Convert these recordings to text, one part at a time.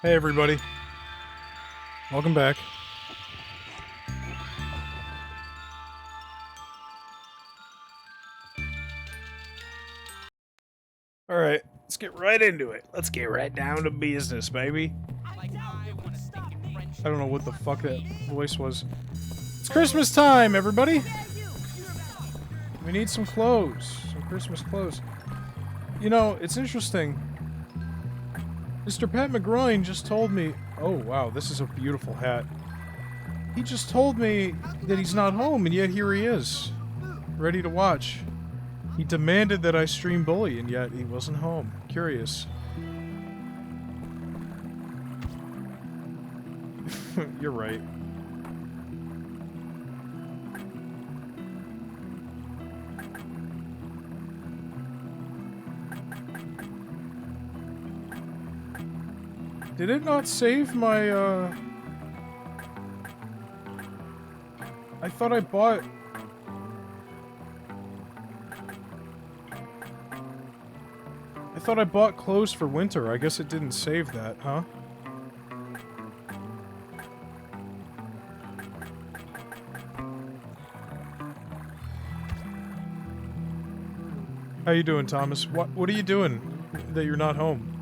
Hey everybody, welcome back. Alright, let's get right into it. Let's get right down to business, baby. I don't know what the fuck that voice was. It's Christmas time, everybody! We need some clothes. Some Christmas clothes. You know, it's interesting. Mr. Pat McGroin just told me... Oh, wow, this is a beautiful hat. He just told me that he's not home, and yet here he is. Ready to watch. He demanded that I stream Bully, and yet he wasn't home. Curious. You're right. Did it not save my, I thought I bought... I thought I bought clothes for winter. I guess it didn't save that, huh? How you doing, Thomas? What are you doing that you're not home?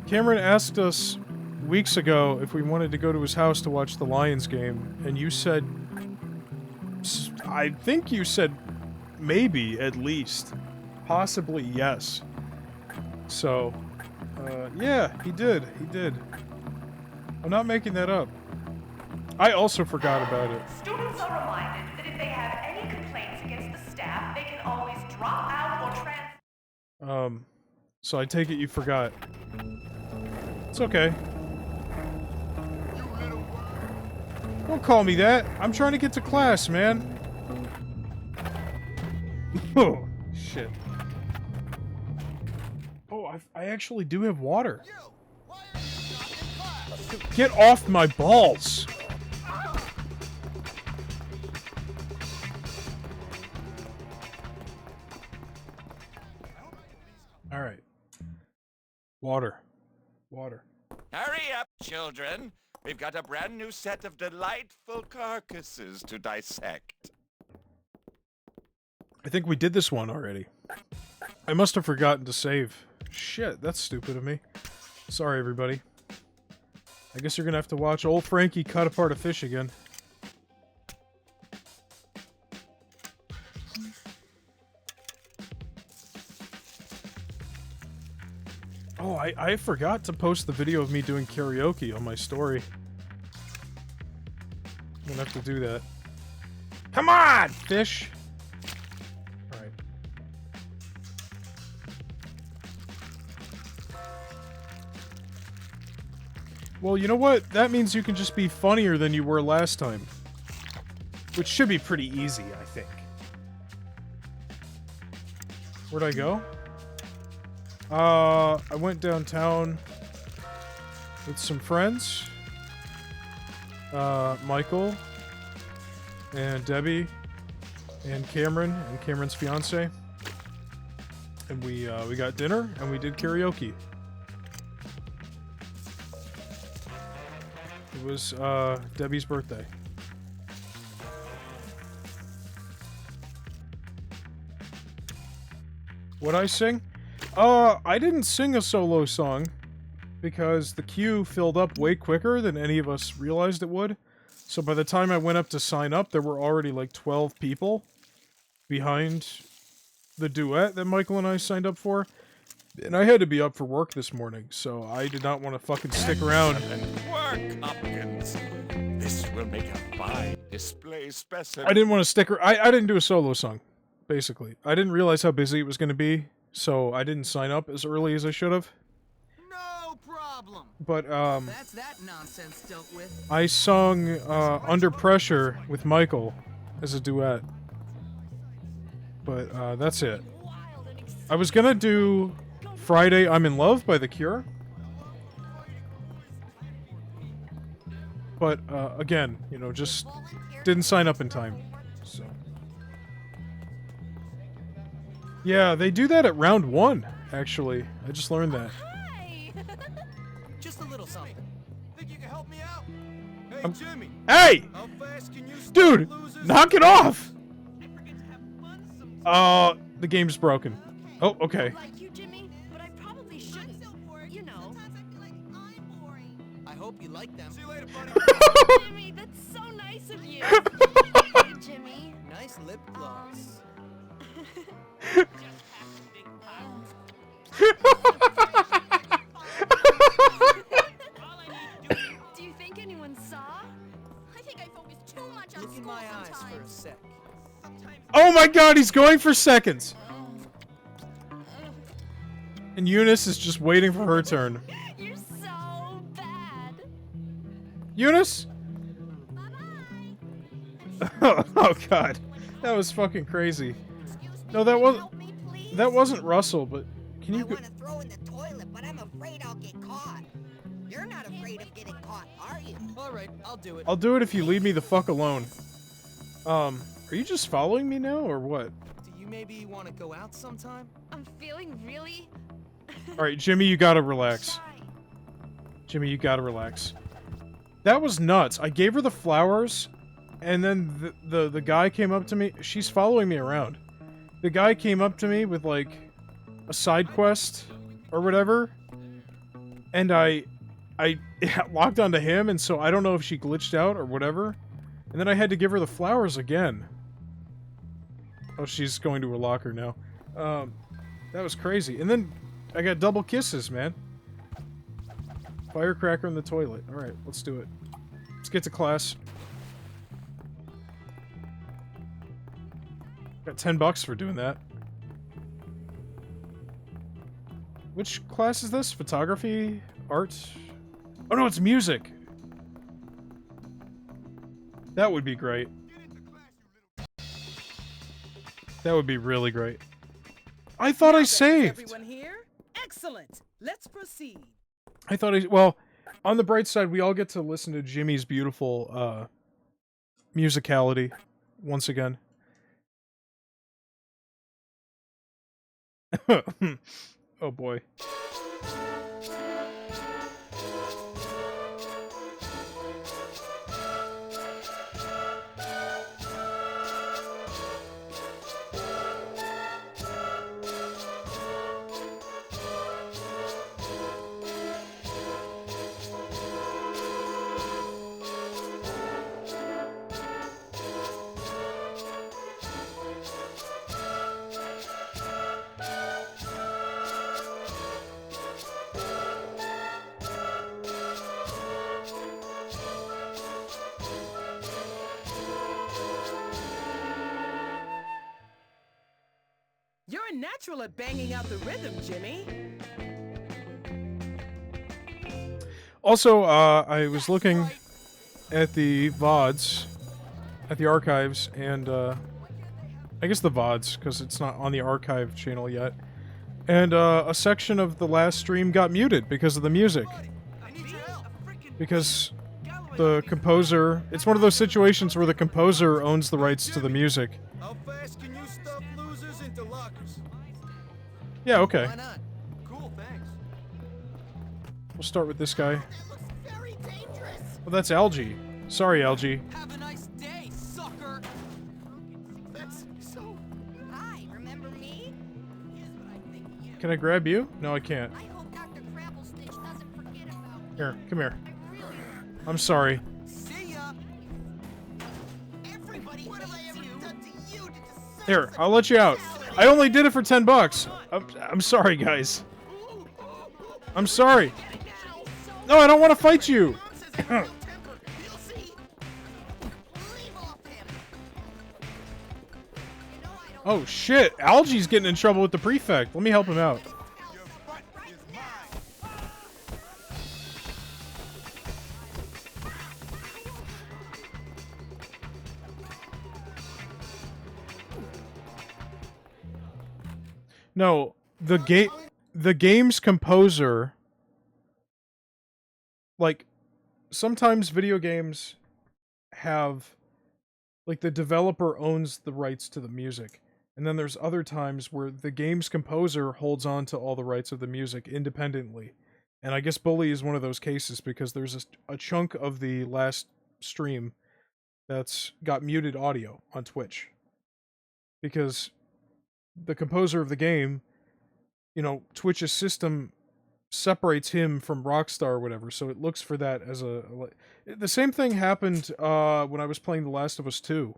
Cameron asked us weeks ago if we wanted to go to his house to watch the Lions game, and you said... I think you said maybe, at least. Possibly yes. So, yeah, he did. He did. I'm not making that up. I also forgot about it. Students are reminded that if they have any complaints against the staff, they can always drop out or transfer. So I take it you forgot. It's okay. Don't call me that. I'm trying to get to class, man. Oh, shit. Oh, I actually do have water. Get off my balls! Alright. Water. Water. Hurry up, children. We've got a brand new set of delightful carcasses to dissect. I think we did this one already. I must have forgotten to save. Shit, that's stupid of me. Sorry, everybody. I guess you're gonna have to watch old Frankie cut apart a fish again. Oh, I forgot to post the video of me doing karaoke on my story. I'm gonna have to do that. Come on, fish! Alright. Well, you know what? That means you can just be funnier than you were last time. Which should be pretty easy, I think. Where'd I go? I went downtown with some friends. Michael and Debbie and Cameron's fiance. And we got dinner and we did karaoke. It was, Debbie's birthday. What'd I sing? I didn't sing a solo song, because the queue filled up way quicker than any of us realized it would. So by the time I went up to sign up, there were already like 12 people behind the duet that Michael and I signed up for. And I had to be up for work this morning, so I did not want to fucking stick around. Work, Hopkins. This will make a fine display specimen. I didn't want to stick around. I didn't do a solo song, basically. I didn't realize how busy it was going to be, so I didn't sign up as early as I should have. No problem. But, That's that nonsense dealt with. I sung, Under Pressure with Michael as a duet. But, that's it. I was gonna do Friday I'm in Love by The Cure. But, again, you know, just didn't sign up in time, so. Yeah, they do that at round 1, actually. I just learned that. Hi. Just a little something. Think you can help me out? Hey, I'm- Jimmy. Hey! How fast can you stop Dude! losers? Knock it off! I forget to have fun sometimes. The game's broken. Oh, okay. Like you, Jimmy, but I probably shouldn't. You know. I hope you like them. See you later, buddy. Jimmy, that's so nice of you. Hey, Jimmy. Nice lip gloss. Do you think anyone saw? I think I focus too much on Look in school my eyes for a sometimes. sec. Oh my god, he's going for seconds! And Eunice is just waiting for her turn. You're so bad. Eunice? Oh god. That was fucking crazy. Excuse me, No, that can you wasn't- help me, please? That wasn't Russell, but can I you... want to throw in the toilet, but I'm afraid I'll get caught. You're not afraid of getting caught, are you? All right, I'll do it. I'll do it if you leave me the fuck alone. Are you just following me now, or what? Do you maybe want to go out sometime? I'm feeling really Alright, Jimmy, you gotta relax. shy. Jimmy, you gotta relax. That was nuts. I gave her the flowers, and then the guy came up to me. She's following me around. The guy came up to me with, like, a side quest, or whatever, and I locked onto him, and so I don't know if she glitched out or whatever, and then I had to give her the flowers again. Oh, she's going to her locker now. That was crazy. And then I got double kisses, man. Firecracker in the toilet. Alright, let's do it. Let's get to class. Got $10 for doing that. Which class is this? Photography? Art? Oh no, it's music! That would be great. That would be really great. I thought I saved! Everyone here? Excellent. Let's proceed. I thought well, on the bright side, we all get to listen to Jimmy's beautiful, musicality once again. Oh boy. You're a natural at banging out the rhythm, Jimmy. Also, I was looking at the VODs, at the archives, and, I guess the VODs, because it's not on the archive channel yet. And, a section of the last stream got muted because of the music. I need your help. Because the composer... It's one of those situations where the composer owns the rights to the music. How fast can you stuff losers into lockers? Yeah, okay. Why not? Cool, thanks. We'll start with this guy. That looks very dangerous. Well, that's Algie. Sorry, Algie. Have a nice day, sucker. That's so... Hi, remember me? Here's what I think of you. Can I grab you? No, I can't. I hope Dr. Crabblestitch doesn't forget about me. Here, come here. I really I'm sorry. See ya. Everybody what have I ever done to you to deserve Here, such I'll let you out. I only did it for $10. I'm sorry, guys. I'm sorry. No, I don't want to fight you. You'll see. Leave off him. You know I don't Oh shit, Algie's getting in trouble with the prefect. Let me help him out. Your butt is mine. No, the game's composer, like, sometimes video games have, like, the developer owns the rights to the music. And then there's other times where the game's composer holds on to all the rights of the music independently. And I guess Bully is one of those cases because there's a chunk of the last stream that's got muted audio on Twitch. Because the composer of the game, you know, Twitch's system separates him from Rockstar or whatever, so it looks for that as the same thing happened when I was playing The Last of Us 2.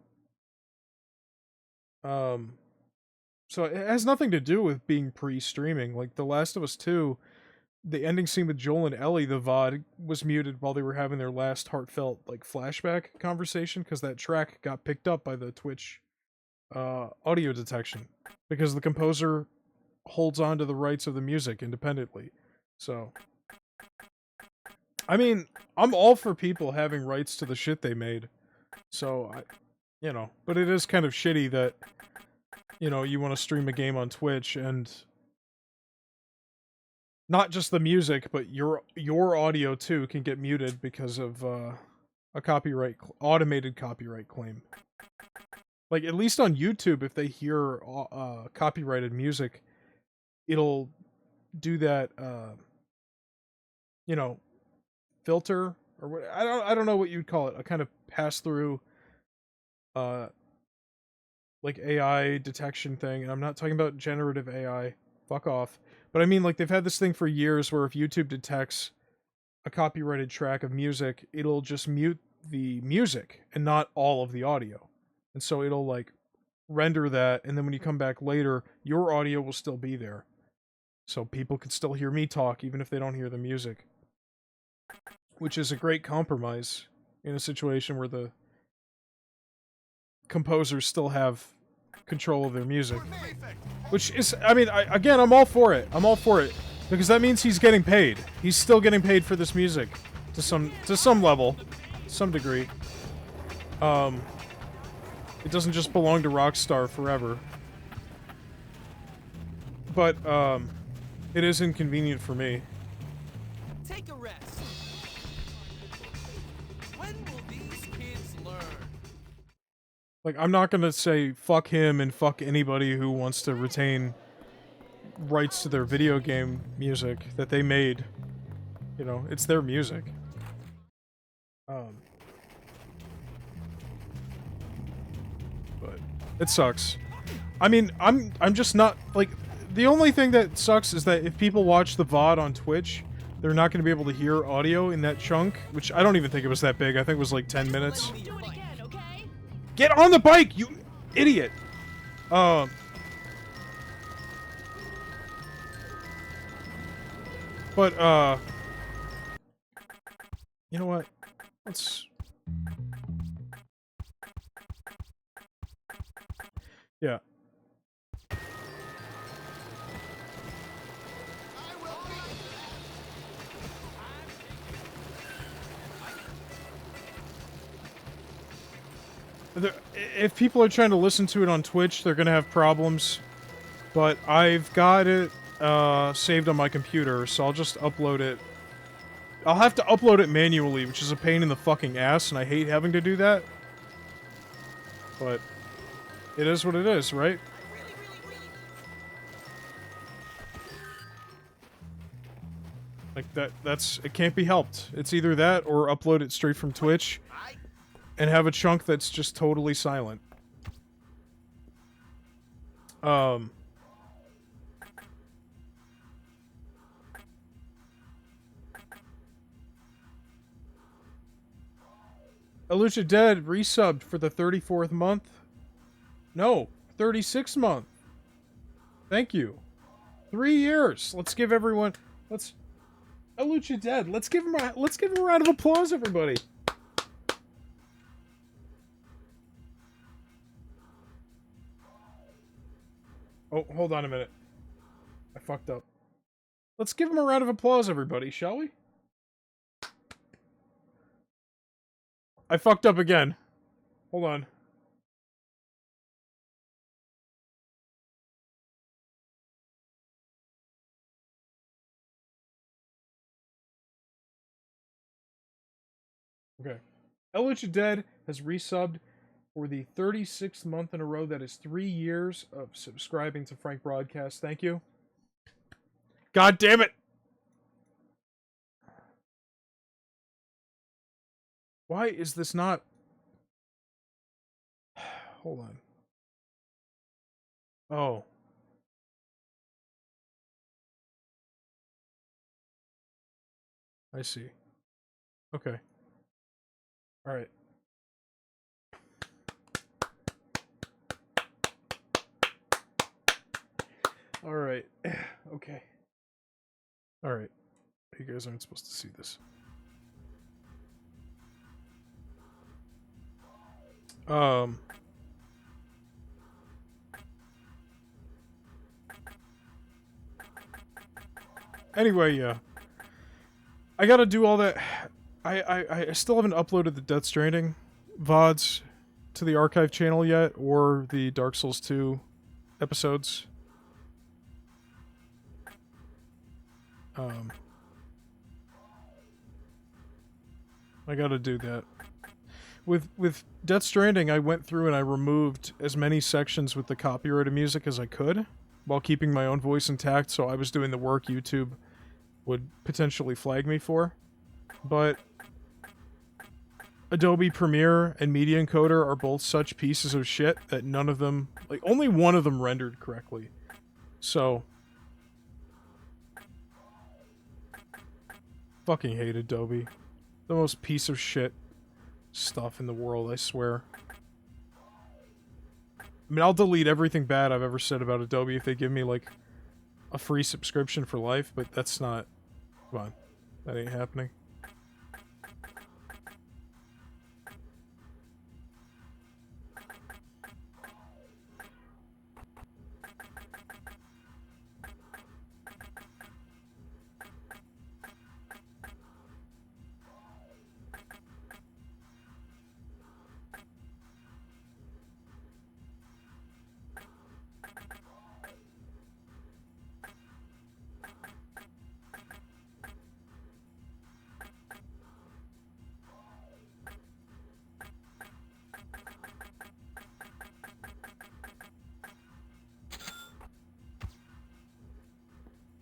So it has nothing to do with being pre-streaming. Like, The Last of Us 2, the ending scene with Joel and Ellie, the VOD, was muted while they were having their last heartfelt, like, flashback conversation, because that track got picked up by the Twitch audio detection. Because the composer holds on to the rights of the music independently. So, I mean, I'm all for people having rights to the shit they made. So, you know, but it is kind of shitty that, you know, you want to stream a game on Twitch and not just the music, but your audio too can get muted because of a automated copyright claim. Like, at least on YouTube, if they hear copyrighted music, it'll do that, you know, filter or what? I don't know what you'd call it. A kind of pass through, like AI detection thing. And I'm not talking about generative AI. Fuck off. But I mean, like, they've had this thing for years where if YouTube detects a copyrighted track of music, it'll just mute the music and not all of the audio. And so it'll, like, render that, and then when you come back later, your audio will still be there. So people can still hear me talk, even if they don't hear the music. Which is a great compromise in a situation where the composers still have control of their music. Which is, I mean, again, I'm all for it. I'm all for it. Because that means he's getting paid. He's still getting paid for this music. To some level. Some degree. It doesn't just belong to Rockstar forever. But, it is inconvenient for me. Take a rest. When will these kids learn? Like, I'm not gonna say fuck him and fuck anybody who wants to retain rights to their video game music that they made. You know, it's their music. But it sucks. I mean, I'm just not, like, the only thing that sucks is that if people watch the VOD on Twitch, they're not going to be able to hear audio in that chunk, which I don't even think it was that big. I think it was like 10 minutes. Do it again, okay? Get on the bike, you idiot! But, you know what? Let's... Yeah. If people are trying to listen to it on Twitch, they're gonna have problems. But I've got it saved on my computer, so I'll just upload it. I'll have to upload it manually, which is a pain in the fucking ass, and I hate having to do that. But it is what it is, right? Like, that's... It can't be helped. It's either that, or upload it straight from Twitch, and have a chunk that's just totally silent. Elucia Dead resubbed for the 34th month. No, 36th month. Thank you. 3 years. Let's give everyone... Let's... Elucia Dead. Let's give him a round of applause, everybody. Oh, hold on a minute. I fucked up. Let's give him a round of applause, everybody, shall we? I fucked up again. Hold on. Okay. Elucia Dead has resubbed for the 36th month in a row. That is 3 years of subscribing to Frank Broadcast. Thank you. God damn it! Why is this not... Hold on. Oh. I see. Okay. Alright. Alright. Okay. Alright. You guys aren't supposed to see this. Anyway, yeah. I gotta do all that. I still haven't uploaded the Death Stranding VODs to the archive channel yet, or the Dark Souls 2 episodes. I gotta do that. With Death Stranding, I went through and I removed as many sections with the copyrighted music as I could, while keeping my own voice intact, so I was doing the work YouTube would potentially flag me for. But Adobe Premiere and Media Encoder are both such pieces of shit that none of them, like, only one of them rendered correctly. So, fucking hate Adobe. The most piece of shit stuff in the world, I swear. I mean, I'll delete everything bad I've ever said about Adobe if they give me, like, a free subscription for life, but that's not... Come on. That ain't happening.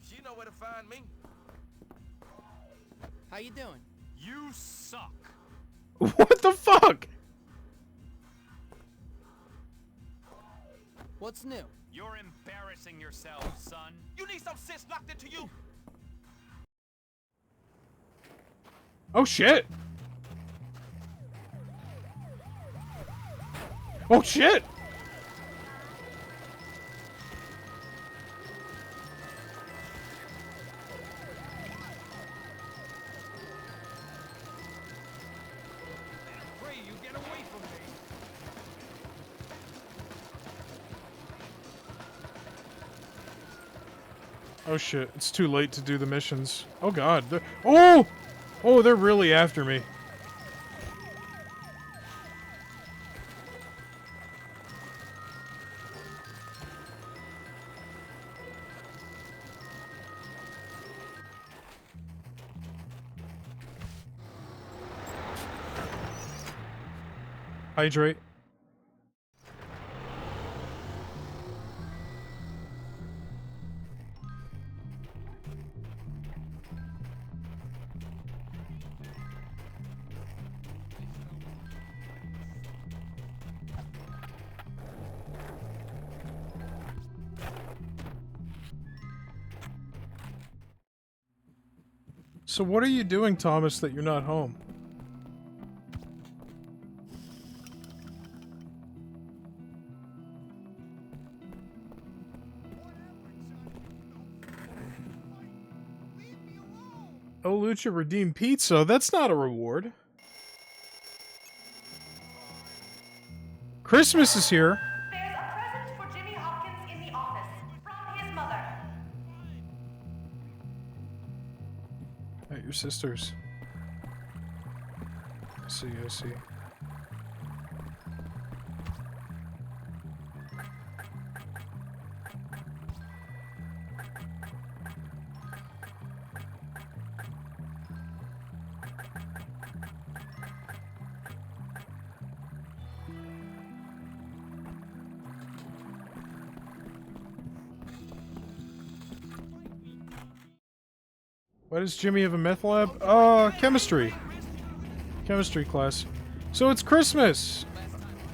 You know where to find me. How you doing? You suck. What the fuck? What's new? You're embarrassing yourself, son. You need some sis locked into you. Oh shit! Oh shit! Pray you get away from me. Oh shit, it's too late to do the missions. Oh god. Oh! Oh, they're really after me. Hydrate. So what are you doing, Thomas, that you're not home? Oh, Lucha redeemed pizza. That's not a reward. Christmas is here. There's a present for Jimmy Hopkins in the office from his mother. At your sister's. I see, I see. Why does Jimmy have a meth lab? Chemistry. Chemistry class. So it's Christmas,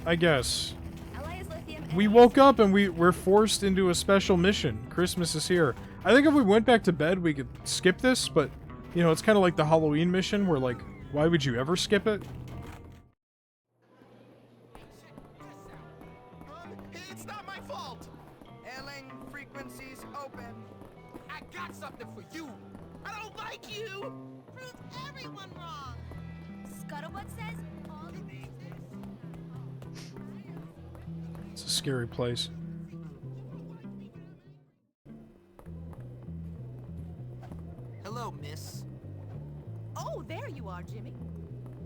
I guess. Elias Lithium. We woke up and we're forced into a special mission. Christmas is here. I think if we went back to bed, we could skip this, but, you know, it's kind of like the Halloween mission where, like, why would you ever skip it? It's not my fault. Hailing frequencies open. I got something for you. I don't like you. Prove everyone wrong. Scuttlebutt says all the It's a scary place. Hello, miss. Oh, there you are, Jimmy.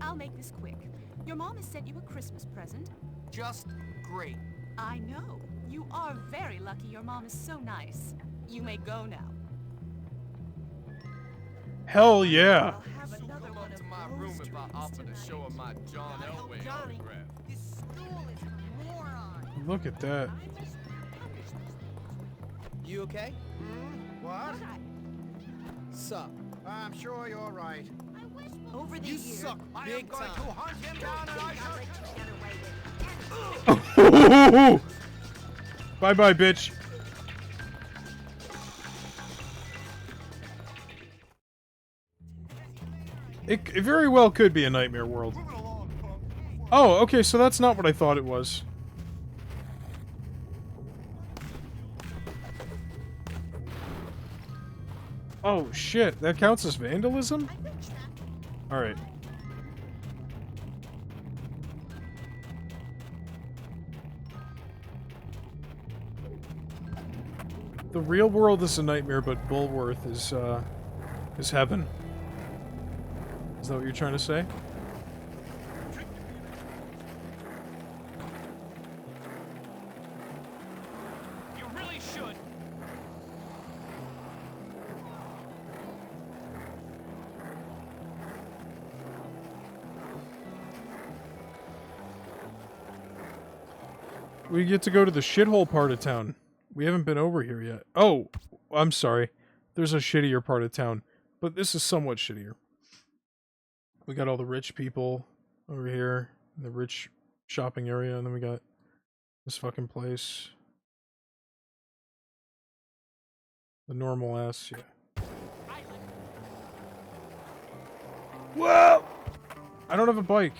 I'll make this quick. Your mom has sent you a Christmas present. Just great. I know. You are very lucky your mom is so nice. You may go now. Hell yeah. I'll have another Come one up of to my those room if I dreams offer to tonight. show him my John Elway Johnny. autograph. This school is for morons. Look at that. You okay? What? Sup? I'm sure you're right. Over the You years, suck I am big going time. to hunt him down and I shall... Bye bye, bitch. It very well could be a nightmare world. Oh, okay, so that's not what I thought it was. Oh shit, that counts as vandalism? Alright. The real world is a nightmare, but Bullworth is heaven. Is that what you're trying to say? You really should. We get to go to the shithole part of town. We haven't been over here yet. Oh, I'm sorry. There's a shittier part of town, but this is somewhat shittier. We got all the rich people over here, in the rich shopping area, and then we got this fucking place. The normal ass, yeah. Whoa! I don't have a bike.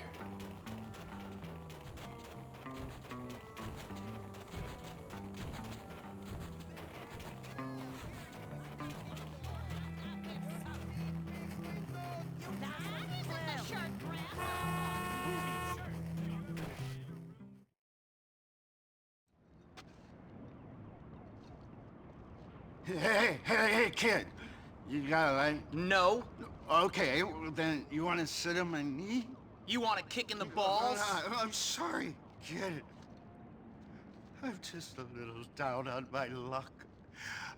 Hey, kid. You got a light? No. Okay, well, then you want to sit on my knee? You want a kick in the balls? I'm sorry, kid. I'm just a little down on my luck.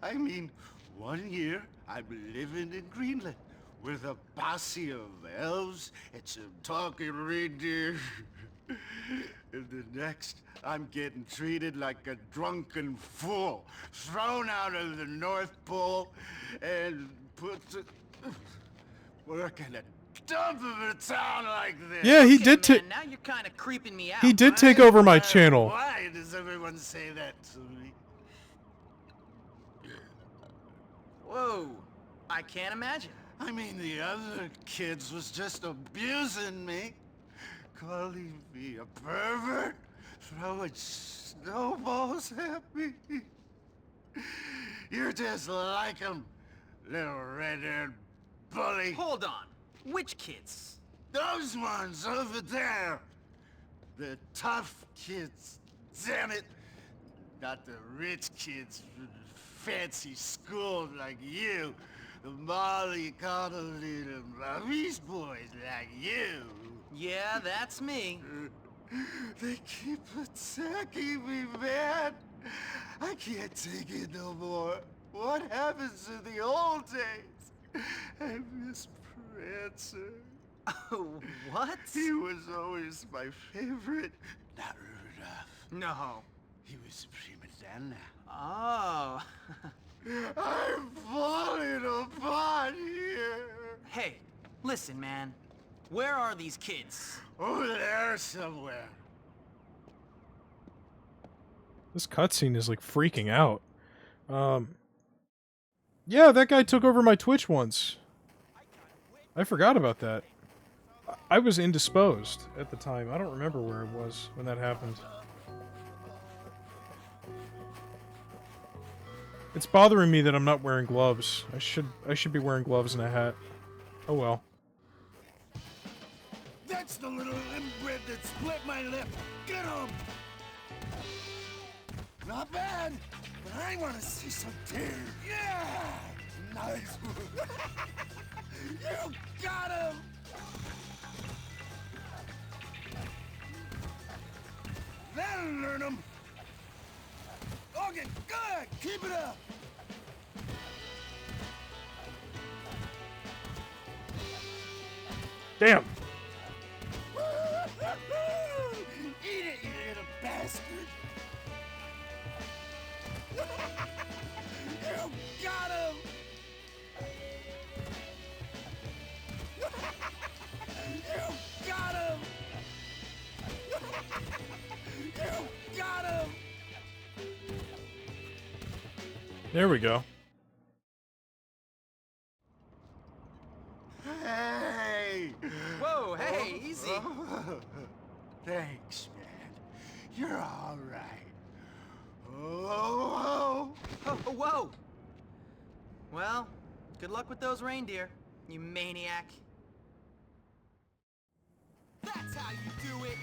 I mean, 1 year I'm living in Greenland with a posse of elves and some talking reindeer. And the next, I'm getting treated like a drunken fool, thrown out of the North Pole, and put to work in a dump of a town like this. Yeah, he did Okay, take. man, now you're kind of creeping me out. He did take over my Why- channel. Why does everyone say that to me? Whoa. I can't imagine. I mean, the other kids was just abusing me, calling me a pervert, throwing snowballs at me. You're just like 'em, little red-haired bully. Hold on. Which kids? Those ones over there. The tough kids, damn it. Not the rich kids from fancy schools like you. The Molly Connolly, the Maurice boys like you. Yeah, that's me. They keep attacking me, man. I can't take it no more. What happens to the old days? I miss Prancer. What? He was always my favorite. Not Rudolph. No. He was a prima donna. Oh. I'm falling apart here. Listen, man. Where are these kids? Over there somewhere. This cutscene is like freaking out. Yeah, that guy took over my Twitch once. I forgot about that. I was indisposed at the time. I don't remember where it was when that happened. It's bothering me that I'm not wearing gloves. I should be wearing gloves and a hat. Oh well. That's the little inbred that split my lip. Get him! Not bad, but I want to see some tears. Yeah! Nice. You got him! That'll learn him. Okay, good. Keep it up. Damn. Eat it, you little bastard. You got him. You got him. You got him. There we go. Hey! Whoa, hey, easy. Thanks, man. You're all right. Oh, Oh, whoa. Well, good luck with those reindeer, you maniac. That's how you do it.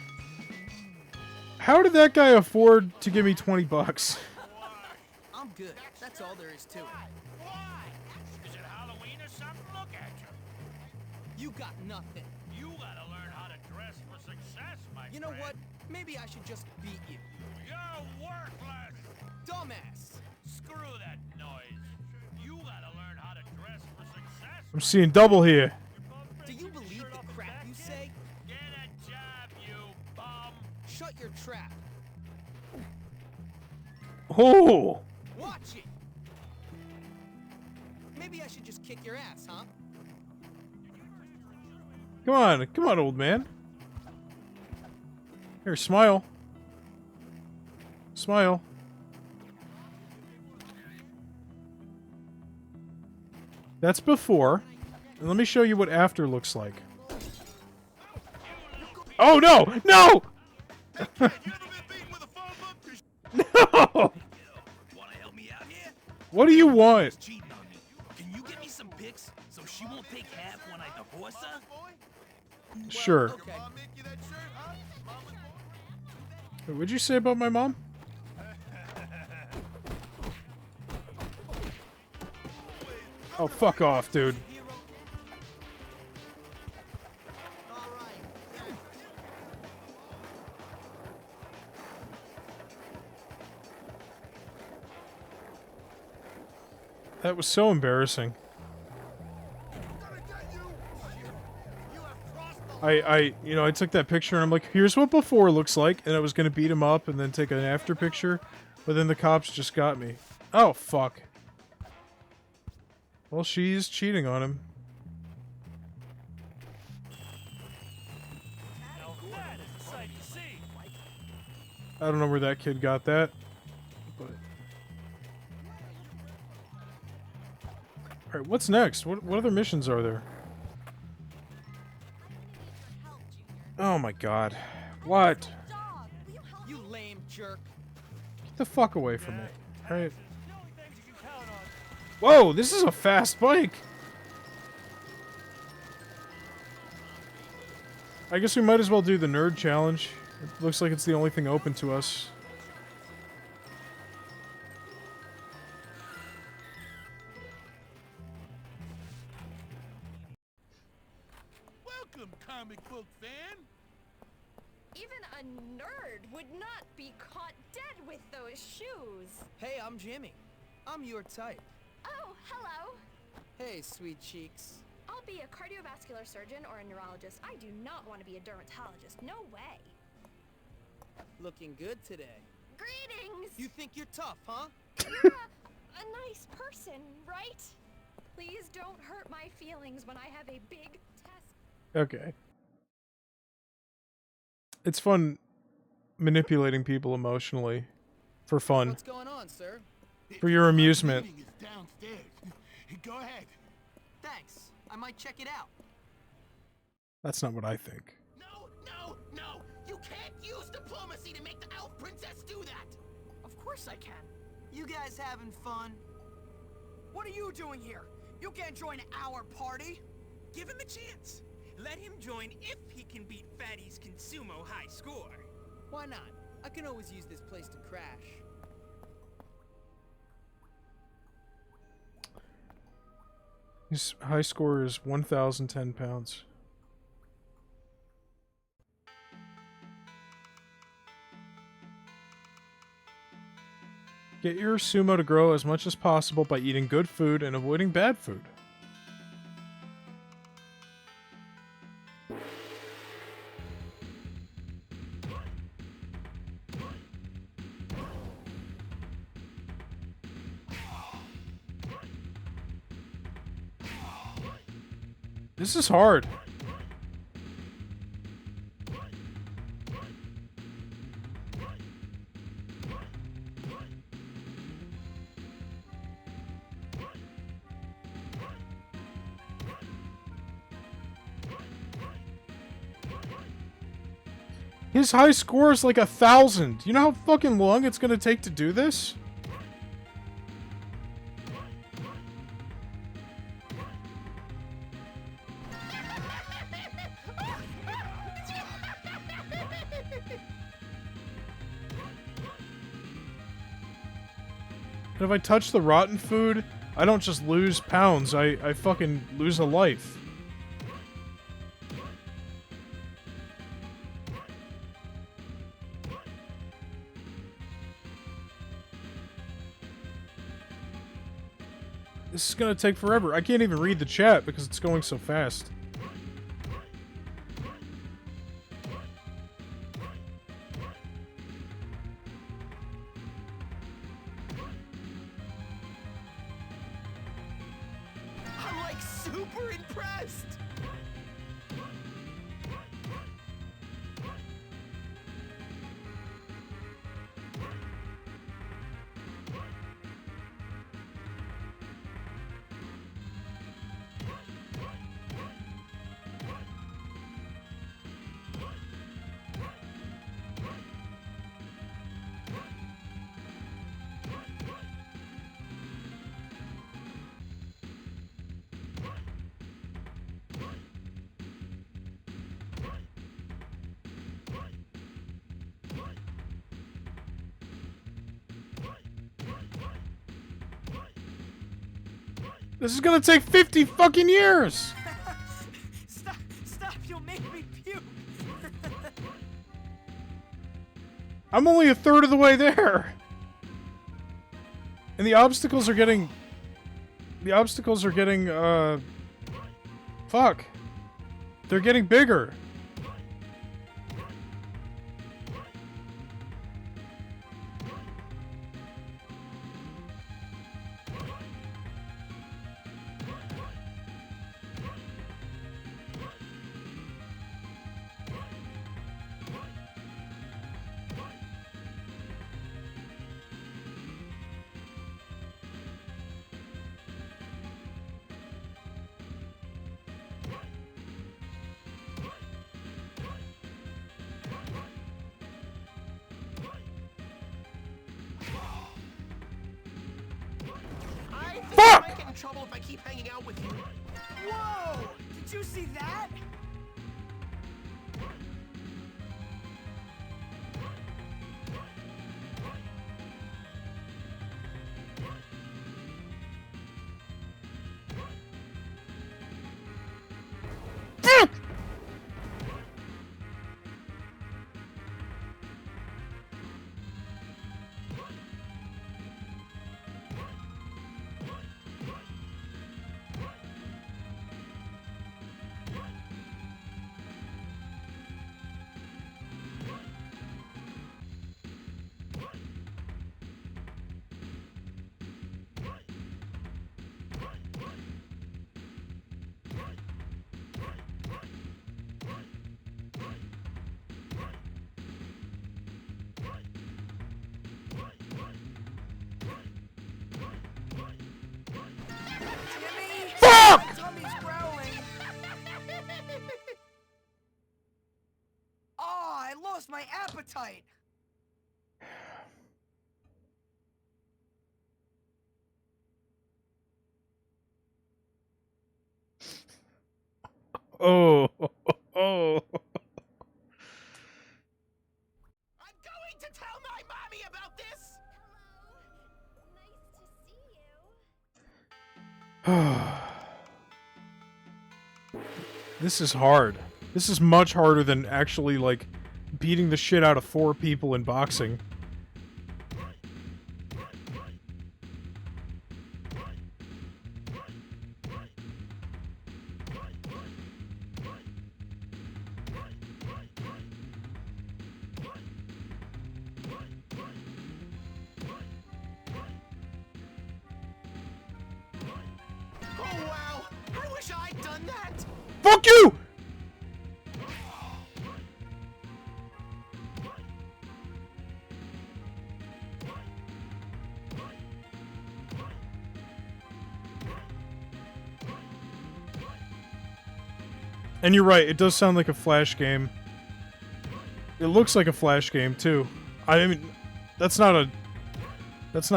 How did that guy afford to give me 20 bucks? I'm good. That's all there is to it. Why? Is it Halloween or something? Look at you. You got nothing. You gotta learn how to dress for success, my You know friend. what? Maybe I should just beat you. You're worthless. Dumbass. Screw that noise. You gotta learn how to dress for success. I'm seeing double here. Do you believe the crap you say? Get a job, you bum. Shut your trap. Oh! Watch it. Maybe I should just kick your ass, huh? Come on, old man. Here, smile. Smile. That's before. And let me show you what after looks like. Oh no! No! No! Wanna help me out here? What do you want? Cheating on me. Can you get me some pics so she won't take half when I divorce her? Sure. Okay. What'd you say about my mom? Oh, fuck off, dude. That was so embarrassing. I took that picture and I'm like, here's what before looks like, and I was gonna beat him up and then take an after picture, but then the cops just got me. Oh, fuck. Well, she's cheating on him. That is a sight to see. I don't know where that kid got that, but... Alright, what's next? What other missions are there? Oh my god. What? You lame jerk. Get the fuck away from me. Alright. Whoa, this is a fast bike! I guess we might as well do the nerd challenge. It looks like it's the only thing open to us. welcome, comic book fan. Even a nerd would not be caught dead with those shoes. Hey, I'm Jimmy. I'm your type. Oh, hello. Hey, sweet cheeks. I'll be a cardiovascular surgeon or a neurologist. I do not want to be a dermatologist. No way. Looking good today. Greetings. You think you're tough, huh? You're a nice person, right? Please don't hurt my feelings when I have a big test. Okay. It's fun manipulating people emotionally for fun. What's going on, sir? For your amusement. Meeting is downstairs. Go ahead. Thanks. I might check it out. That's not what I think. No, no, no! You can't use diplomacy to make the elf princess do that! Of course I can. You guys having fun? What are you doing here? You can't join our party! Give him a chance. Let him join if he can beat Fatty's Consumo high score. Why not? I can always use this place to crash. His high score is 1,010 pounds. Get your sumo to grow as much as possible by eating good food and avoiding bad food. This is hard. His high score is like 1,000. You know how fucking long it's gonna take to do this? And if I touch the rotten food, I don't just lose pounds, I fucking lose a life. This is gonna take forever. I can't even read the chat because it's going so fast. I'm like super impressed! This is gonna take 50 fucking years! Stop, you'll make me puke! I'm only a third of the way there! And the obstacles are getting... Fuck. They're getting bigger. I might get in trouble if I keep hanging out with you. Whoa! Did you see that? appetite. Oh. Oh. I'm going to tell my mommy about this. Hello. Nice to see you. This is hard. This is much harder than actually, like, beating the shit out of 4 people in boxing. Oh wow! I wish I'd done that. Fuck you! And you're right, it does sound like a Flash game. It looks like a Flash game, too. I mean, that's not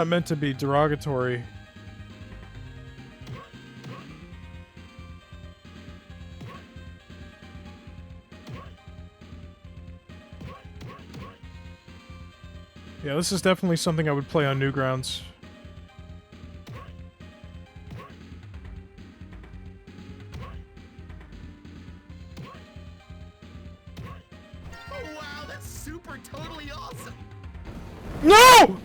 meant to be derogatory. Yeah, this is definitely something I would play on Newgrounds. Oh wow, that's super totally awesome. No!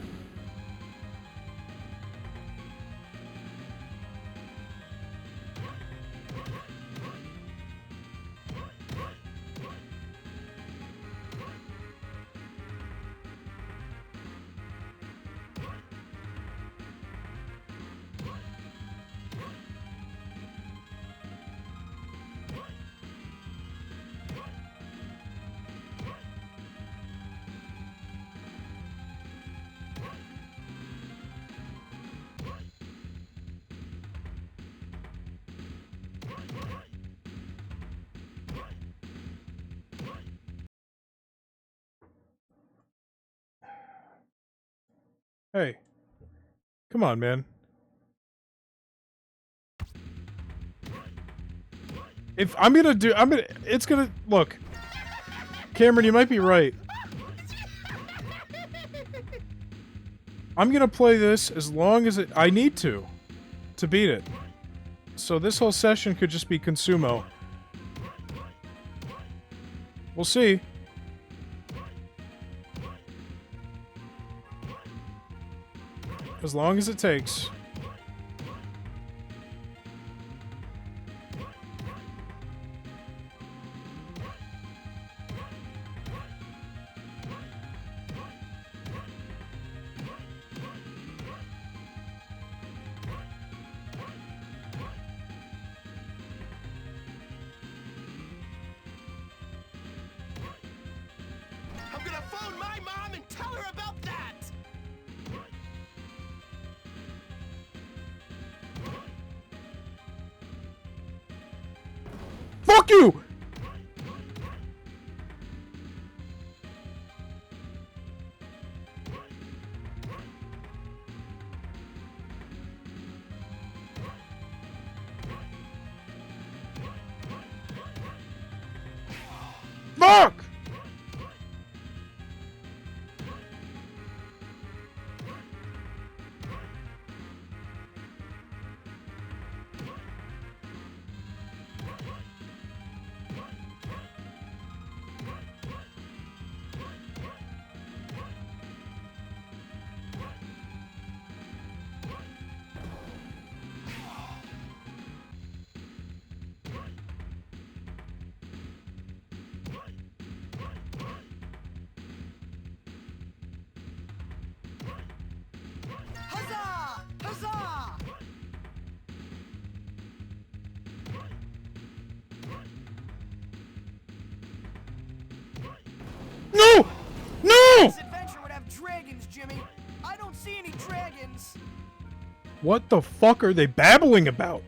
Hey. Come on, man. If I'm gonna do, it's gonna, look. Cameron, you might be right. I'm gonna play this as long as I need to beat it. So this whole session could just be Consumo. We'll see. As long as it takes. I'm gonna phone my mom and tell her about that. Fuck you! Fuck! Huzzah! Huzzah! No! No! This adventure would have dragons, Jimmy. I don't see any dragons. What the fuck are they babbling about?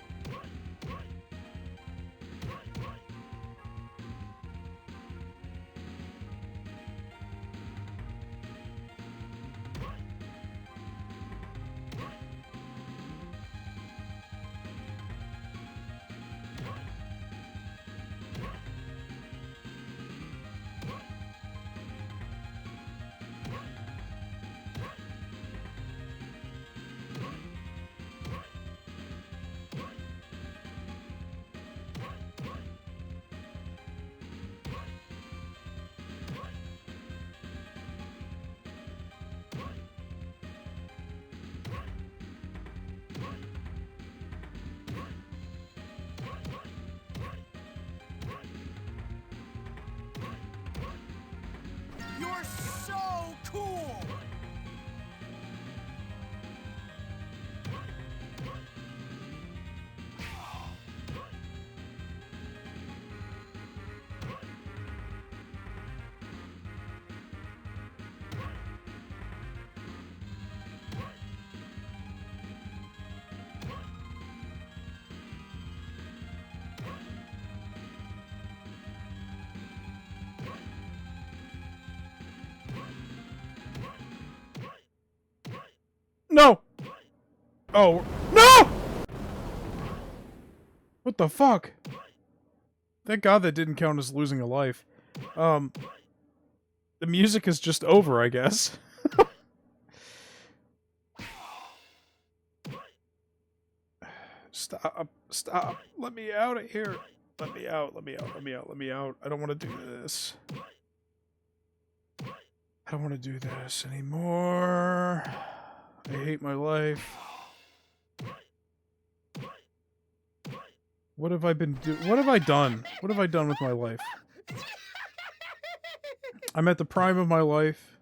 so cool! No! Oh, no! What the fuck? Thank God that didn't count as losing a life. The music is just over, I guess. Stop. Stop. Let me out of here. Let me out. Let me out. Let me out. Let me out. I don't want to do this. I don't want to do this anymore. I hate my life. What have I been what have I done? What have I done with my life? I'm at the prime of my life,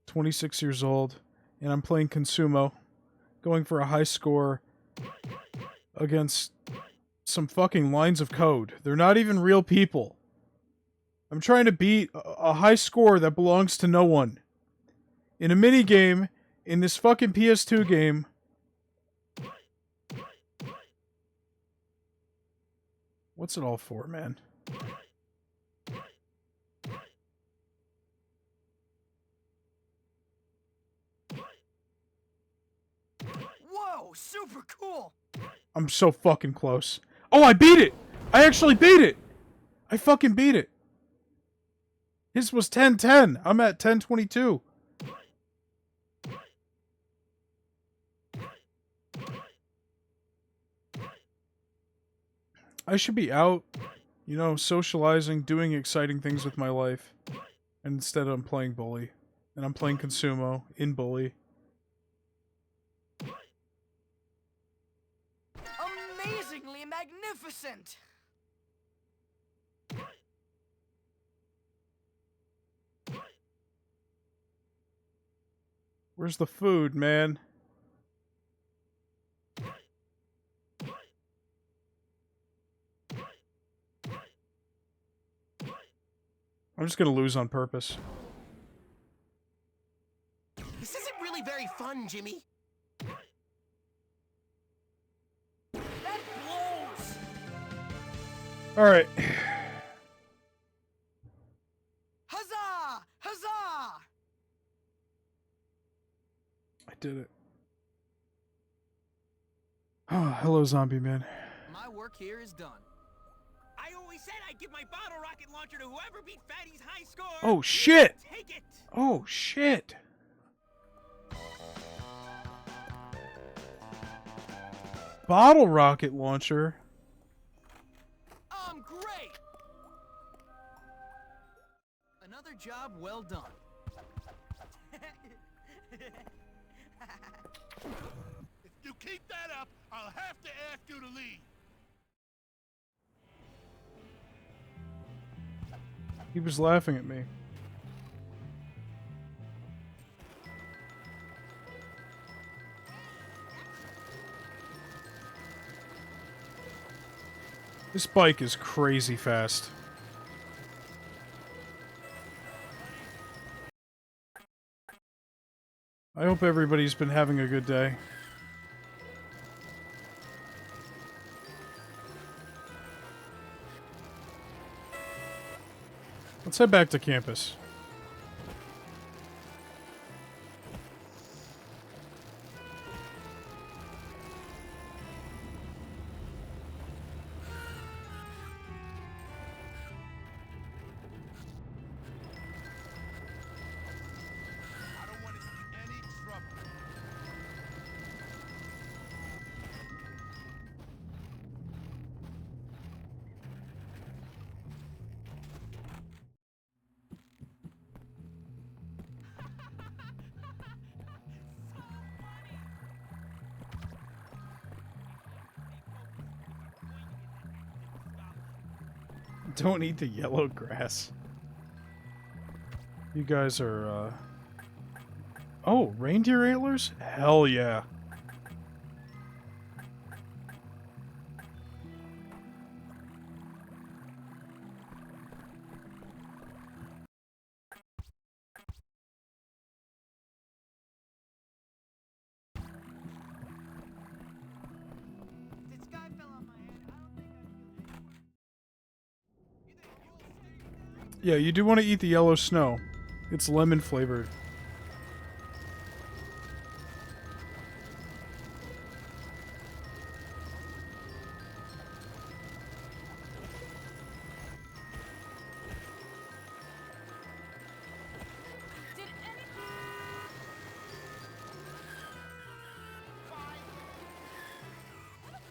26 years old, and I'm playing Consumo, going for a high score against some fucking lines of code. They're not even real people. I'm trying to beat a high score that belongs to no one. In a minigame, in this fucking PS2 game. What's it all for, man? Whoa, super cool! I'm so fucking close. Oh, I beat it! I actually beat it! I fucking beat it. His was 10-10. I'm at 10-22. I should be out, you know, socializing, doing exciting things with my life. And instead I'm playing Bully. And I'm playing Consumo in Bully. Amazingly magnificent! Where's the food, man? I'm just gonna lose on purpose. This isn't really very fun, Jimmy. That blows! Alright. Huzzah! Huzzah! I did it. Oh, hello, zombie man. My work here is done. I always said I'd give my bottle rocket launcher to whoever beat Fatty's high score. Oh, shit! Take it! Oh, shit! Bottle rocket launcher? I'm great! Another job well done. If you keep that up, I'll have to ask you to leave. He was laughing at me. This bike is crazy fast. I hope everybody's been having a good day. Let's head back to campus. I don't want to see any trouble. Don't eat the yellow grass. You guys are, Oh, reindeer antlers? Hell yeah. Yeah, you do want to eat the yellow snow. It's lemon flavored.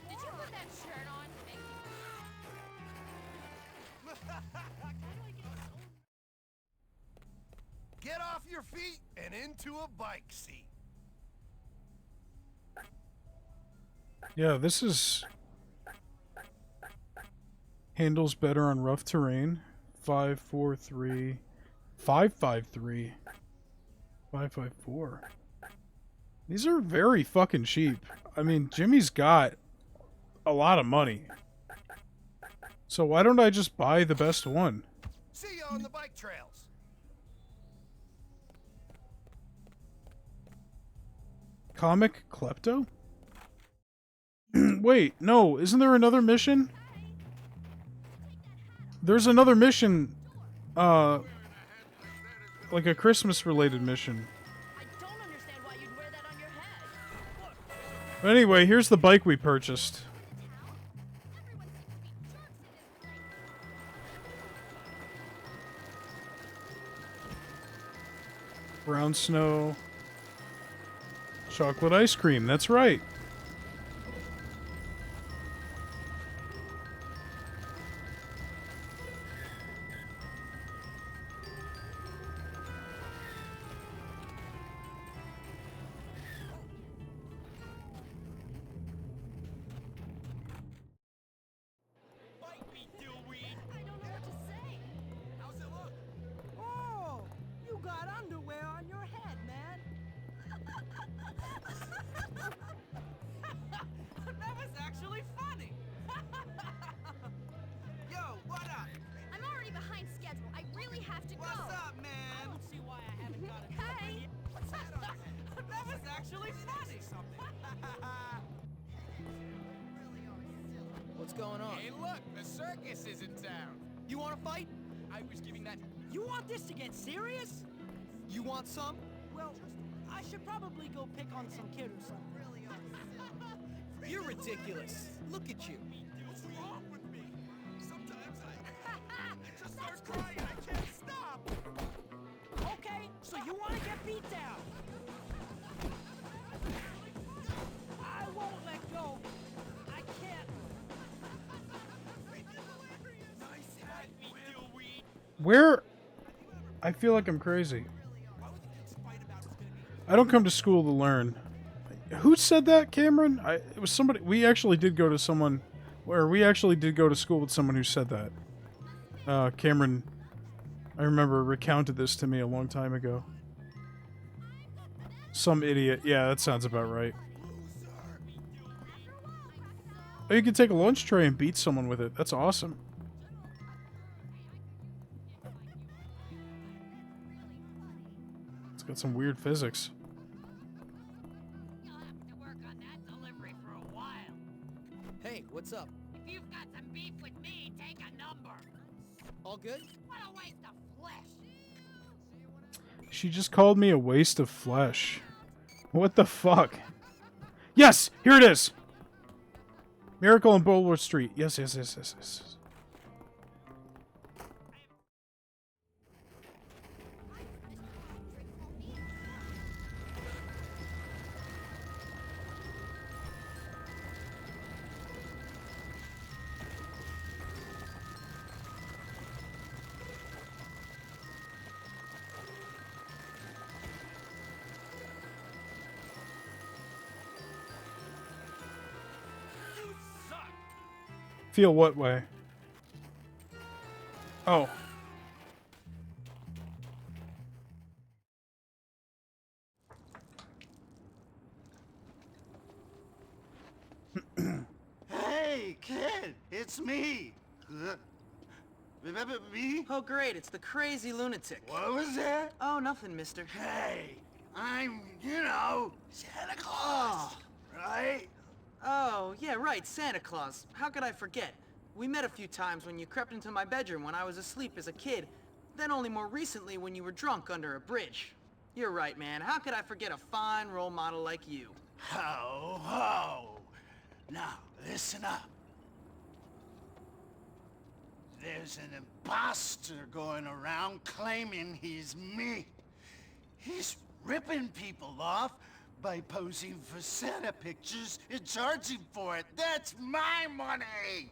Did you put that shirt on? Get off your feet and into a bike seat. Yeah, this is... handles better on rough terrain. 543... 553... 554. These are very fucking cheap. I mean, Jimmy's got a lot of money. So why don't I just buy the best one? See you on the bike trails. Comic Klepto? Wait, no, isn't there another mission? There's another mission, like a Christmas-related mission. But anyway, here's the bike we purchased. Brown snow. Chocolate ice cream, that's right. Oh, you got underwear on your head, man. That was actually funny. Yo, what up? I'm already behind schedule. I really have to go. What's up, man? I don't see why I haven't got it. Hey! What's that on? That was actually funny. What's going on? Hey, look, the circus is in town. You want to fight? I was giving that. You want this to get serious? You want some? Well, I should probably go pick on some kid or something. You're ridiculous. Look at you. What's wrong with me? Sometimes I just start crying. I can't stop. Okay, so you want to get beat down? I won't let go. I can't. Nice hat, Will. Where? I feel like I'm crazy. I don't come to school to learn. Who said that, Cameron? It was somebody. We actually did go to someone, or we actually did go to school with someone who said that. Cameron, I remember, recounted this to me a long time ago. Some idiot. Yeah, that sounds about right. Oh, you can take a lunch tray and beat someone with it. That's awesome. It's got some weird physics. Hey, what's up? If you've got some beef with me, take a number. All good? What a waste of flesh. She just called me a waste of flesh. What the fuck? Yes! Here it is! Miracle on Boulevard Street. Yes, yes, yes, yes, yes. Feel what way? Oh. It's me. Remember me? Oh, great, it's the crazy lunatic. What was that? Oh, nothing, mister. Hey, I'm, Santa Claus, right? Oh, yeah, right, Santa Claus. How could I forget? We met a few times when you crept into my bedroom when I was asleep as a kid, then only more recently when you were drunk under a bridge. You're right, man. How could I forget a fine role model like you? Ho, ho. Now, listen up. There's an imposter going around claiming he's me. He's ripping people off by posing for Santa pictures and charging for it. That's my money!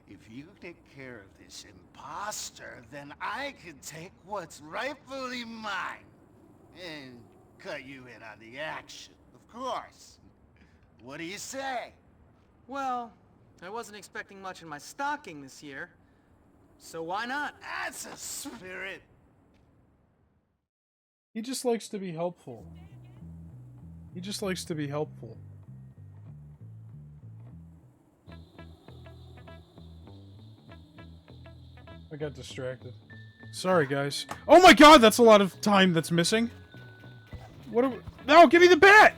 If you take care of this imposter, then I can take what's rightfully mine and cut you in on the action, of course. What do you say? Well, I wasn't expecting much in my stocking this year, so why not? That's a spirit. He just likes to be helpful. He just likes to be helpful. I got distracted. Sorry, guys. Oh my god, that's a lot of time that's missing. What are we... No, give me the bat!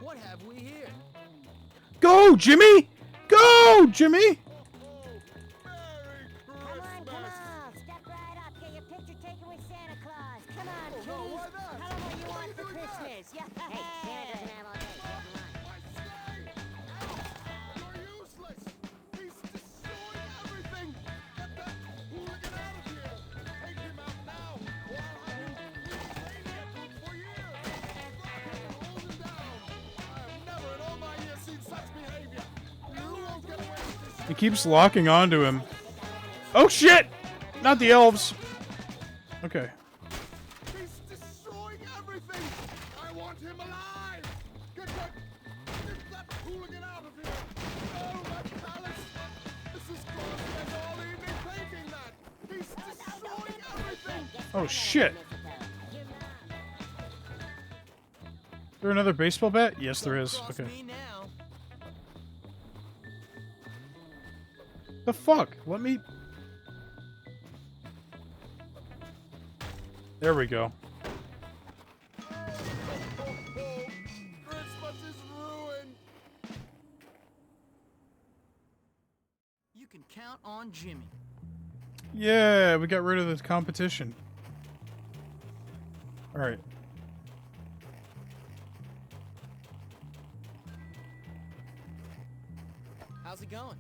What have we here? Go, Jimmy! Go, Jimmy! Come on. Step right up. Get your picture taken with Santa Claus. Come on, kiddies. Tell him what you want for Christmas. Yeah. Hey, Santa doesn't have all day. You're useless! He's destroying everything! Get that hooligan out of here! Take him out now, or I'll have him maniac for years! Lock him and hold him down! I've never in all my years seen such behavior! You won't get away with this! He keeps locking onto him. Oh shit! Not the elves. Okay. He's destroying everything! I want him alive! Get that hooligan out of here! Oh, my palace! This is crazy as all evening thinking that! He's destroying everything! Oh shit! Is there another baseball bat? Yes, there is. Cross Okay. me now. The fuck? Let me... There we go. Christmas is ruined! You can count on Jimmy. Yeah, we got rid of the competition. Alright. How's it going?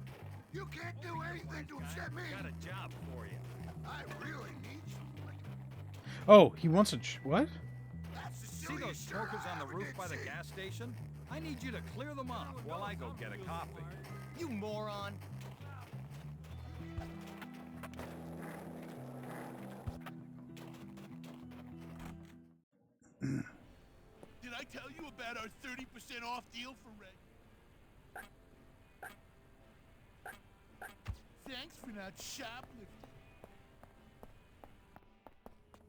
You can't do anything to Jimmy! Got a job for you. I really need you. Oh, he wants a... What? That's the See those smokers on the roof by the gas station? I need you to clear them off while I go get a coffee. You moron! Did I tell you about our 30% off deal for Red? Thanks for not shoplifting.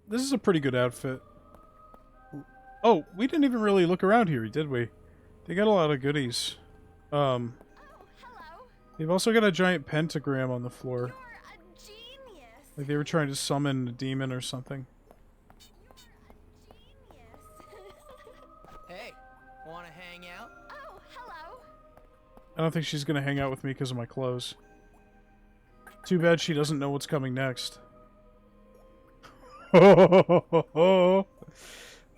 This is a pretty good outfit. Oh, we didn't even really look around here, did we? They got a lot of goodies. Hello. They've also got a giant pentagram on the floor. You're a genius. Like they were trying to summon a demon or something. Hey, wanna hang out? Oh, hello. I don't think she's gonna hang out with me because of my clothes. Too bad she doesn't know what's coming next. Oh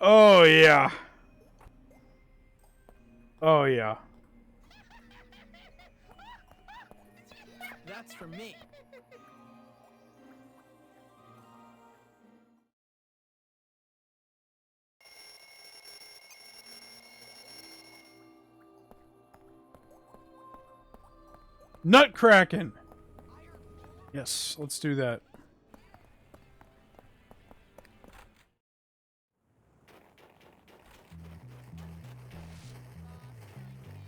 yeah. Oh yeah. That's for me. Nutcracking! Yes, let's do that.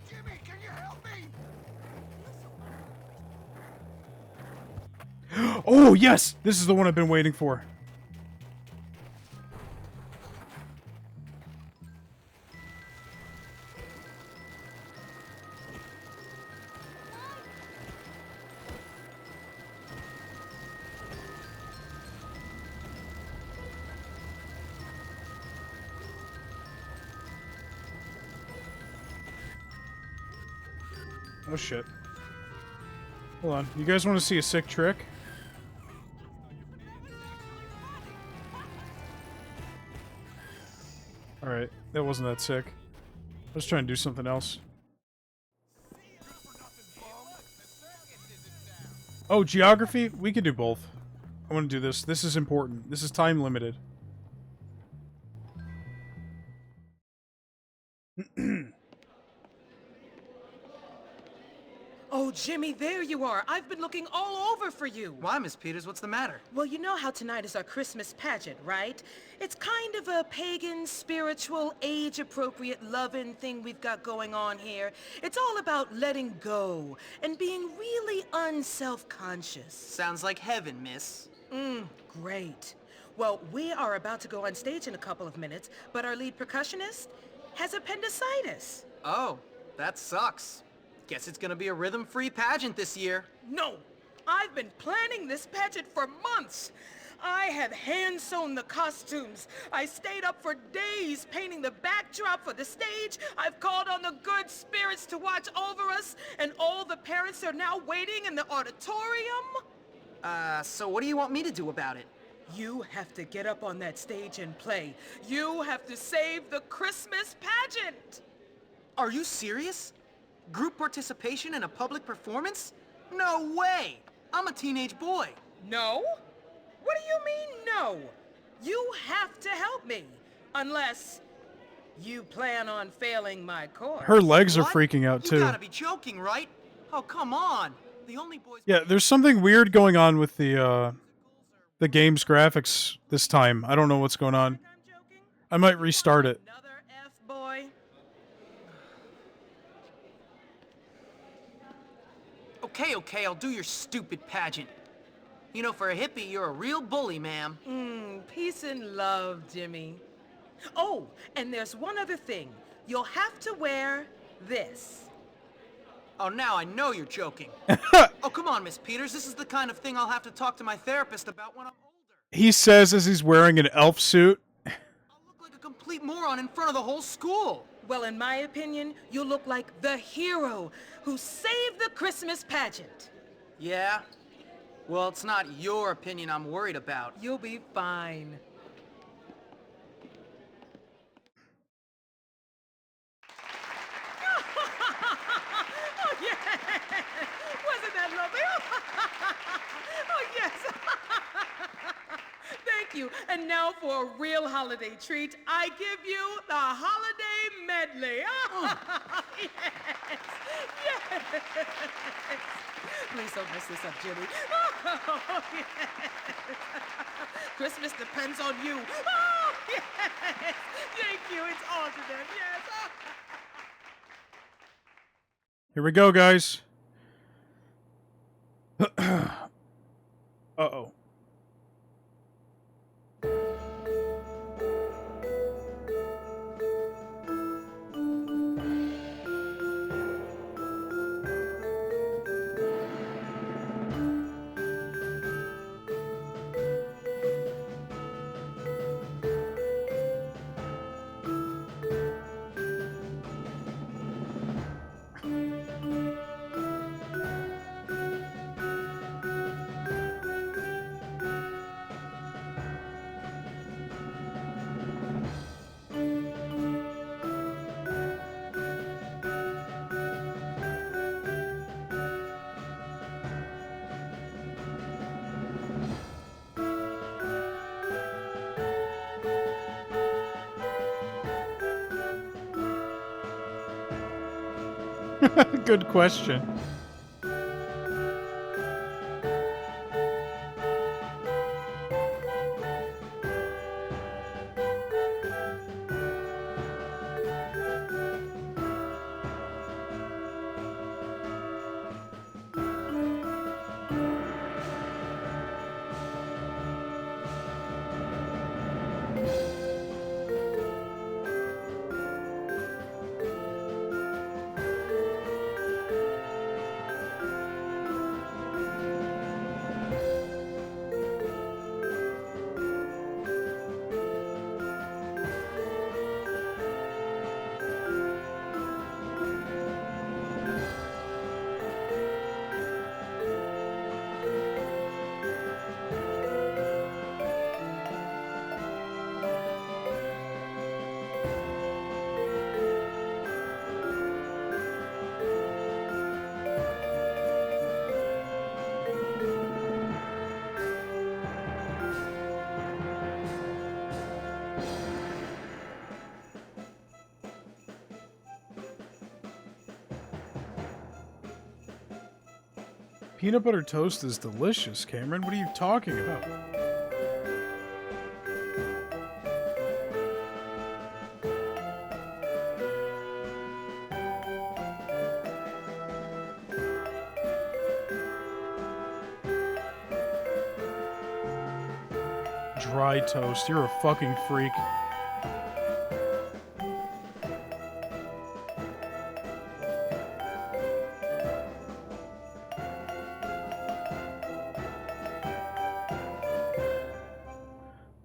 Jimmy, can you help me? Oh, yes! This is the one I've been waiting for. Oh shit. Hold on. You guys want to see a sick trick? Alright, that wasn't that sick. I was trying to do something else. Oh, geography? We can do both. I want to do this. This is important. This is time limited. Oh, Jimmy, there you are. I've been looking all over for you. Why, Miss Peters? What's the matter? Well, you know how tonight is our Christmas pageant, right? It's kind of a pagan, spiritual, age-appropriate, loving thing we've got going on here. It's all about letting go and being really unself-conscious. Sounds like heaven, miss. Great. Well, we are about to go on stage in a couple of minutes, but our lead percussionist has appendicitis. Oh, that sucks. Guess it's gonna be a rhythm-free pageant this year. No! I've been planning this pageant for months! I have hand-sewn the costumes. I stayed up for days painting the backdrop for the stage. I've called on the good spirits to watch over us, and all the parents are now waiting in the auditorium. So what do you want me to do about it? You have to get up on that stage and play. You have to save the Christmas pageant! Are you serious? Group participation in a public performance? No way! I'm a teenage boy. No? What do you mean, no? You have to help me. Unless you plan on failing my course. Her legs are What? freaking out, too. You gotta be joking, right? Oh, come on. The only boys... Yeah, there's something weird going on with the game's graphics this time. I don't know what's going on. I might restart it. Another F-boy. Okay, I'll do your stupid pageant. You know, for a hippie, you're a real bully, ma'am. Peace and love, Jimmy. Oh, and there's one other thing. You'll have to wear this. Oh, now I know you're joking. Oh, come on, Miss Peters. This is the kind of thing I'll have to talk to my therapist about when I'm older. He says as he's wearing an elf suit. I'll look like a complete moron in front of the whole school. Well, in my opinion, you look like the hero who saved the Christmas pageant. Yeah? Well, it's not your opinion I'm worried about. You'll be fine. Oh, yeah! Wasn't that lovely? Oh, yes! Thank you. And now for a real holiday treat, I give you the holiday medley. Yes! Yes! Please don't mess this up, Jimmy. Oh, yes! Christmas depends on you. Oh, yes! Thank you. It's all to them. Yes! Oh. Here we go, guys. Uh-oh. Good question. Peanut butter toast is delicious, Cameron. What are you talking about? Dry toast. You're a fucking freak.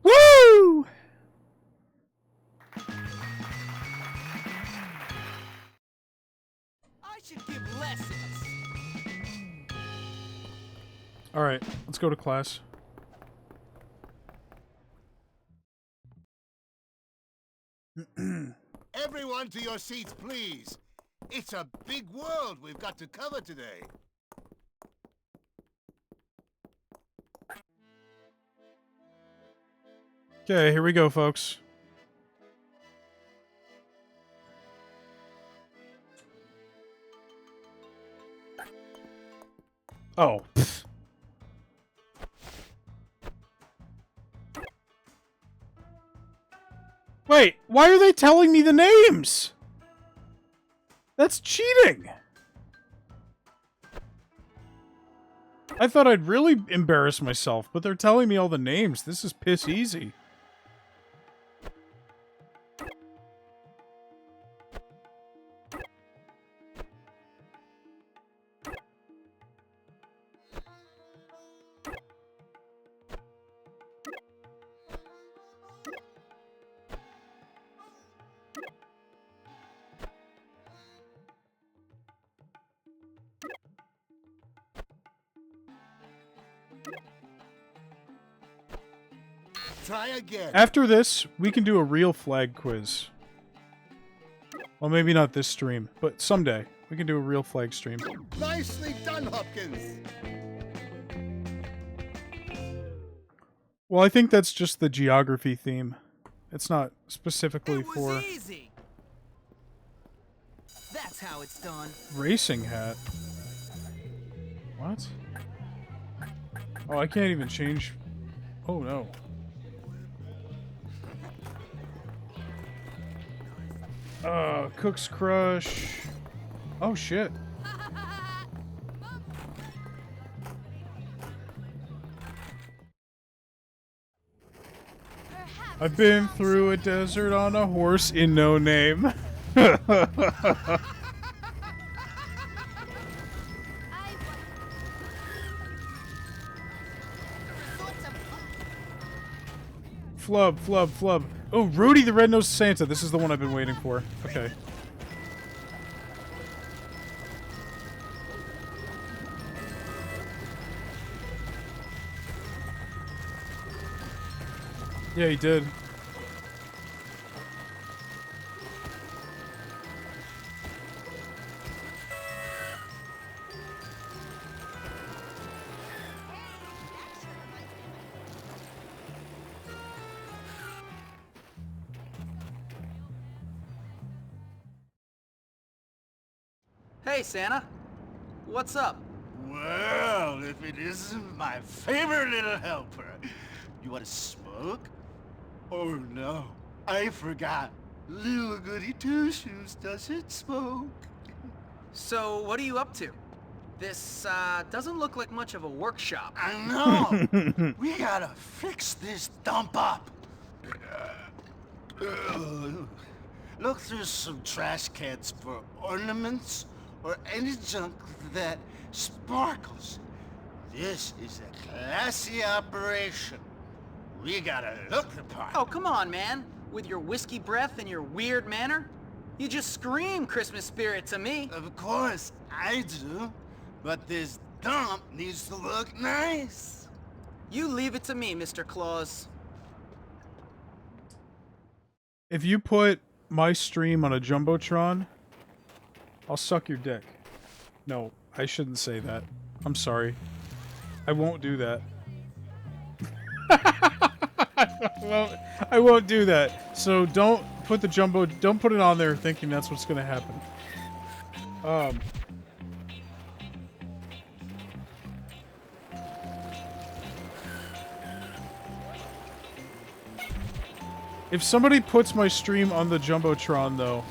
Woo! I should give lessons. All right, let's go to class. Everyone to your seats, please. It's a big world we've got to cover today. Okay, here we go, folks. Oh. Pfft. Wait, why are they telling me the names? That's cheating. I thought I'd really embarrass myself, but they're telling me all the names. This is piss easy. Try again. After this, we can do a real flag quiz. Well, maybe not this stream, but someday we can do a real flag stream. Nicely done, Hopkins. Well, I think that's just the geography theme. It's not specifically It was for easy. That's how it's done. racing hat. What? Oh, I can't even change. Oh no. Cook's Crush. Oh shit. I've been through a desert on a horse in No Name. Flub, flub, flub. Oh, Rudy the Red-Nosed Santa. This is the one I've been waiting for. Okay. Yeah, he did. Hey, Santa. What's up? Well, if it isn't my favorite little helper. You want to smoke? Oh no, I forgot. Little goody two-shoes doesn't smoke. So, what are you up to? This, doesn't look like much of a workshop. I know! We gotta fix this dump up. Look through some trash cans for ornaments or any junk that sparkles. This is a classy operation. We gotta look the part. Oh, come on, man. With your whiskey breath and your weird manner? You just scream Christmas spirit to me. Of course, I do. But this dump needs to look nice. You leave it to me, Mr. Claus. If you put my stream on a Jumbotron, I'll suck your dick. No, I shouldn't say that. I'm sorry. I won't do that. I won't do that. So don't put don't put it on there thinking that's what's gonna happen. If somebody puts my stream on the Jumbotron, though,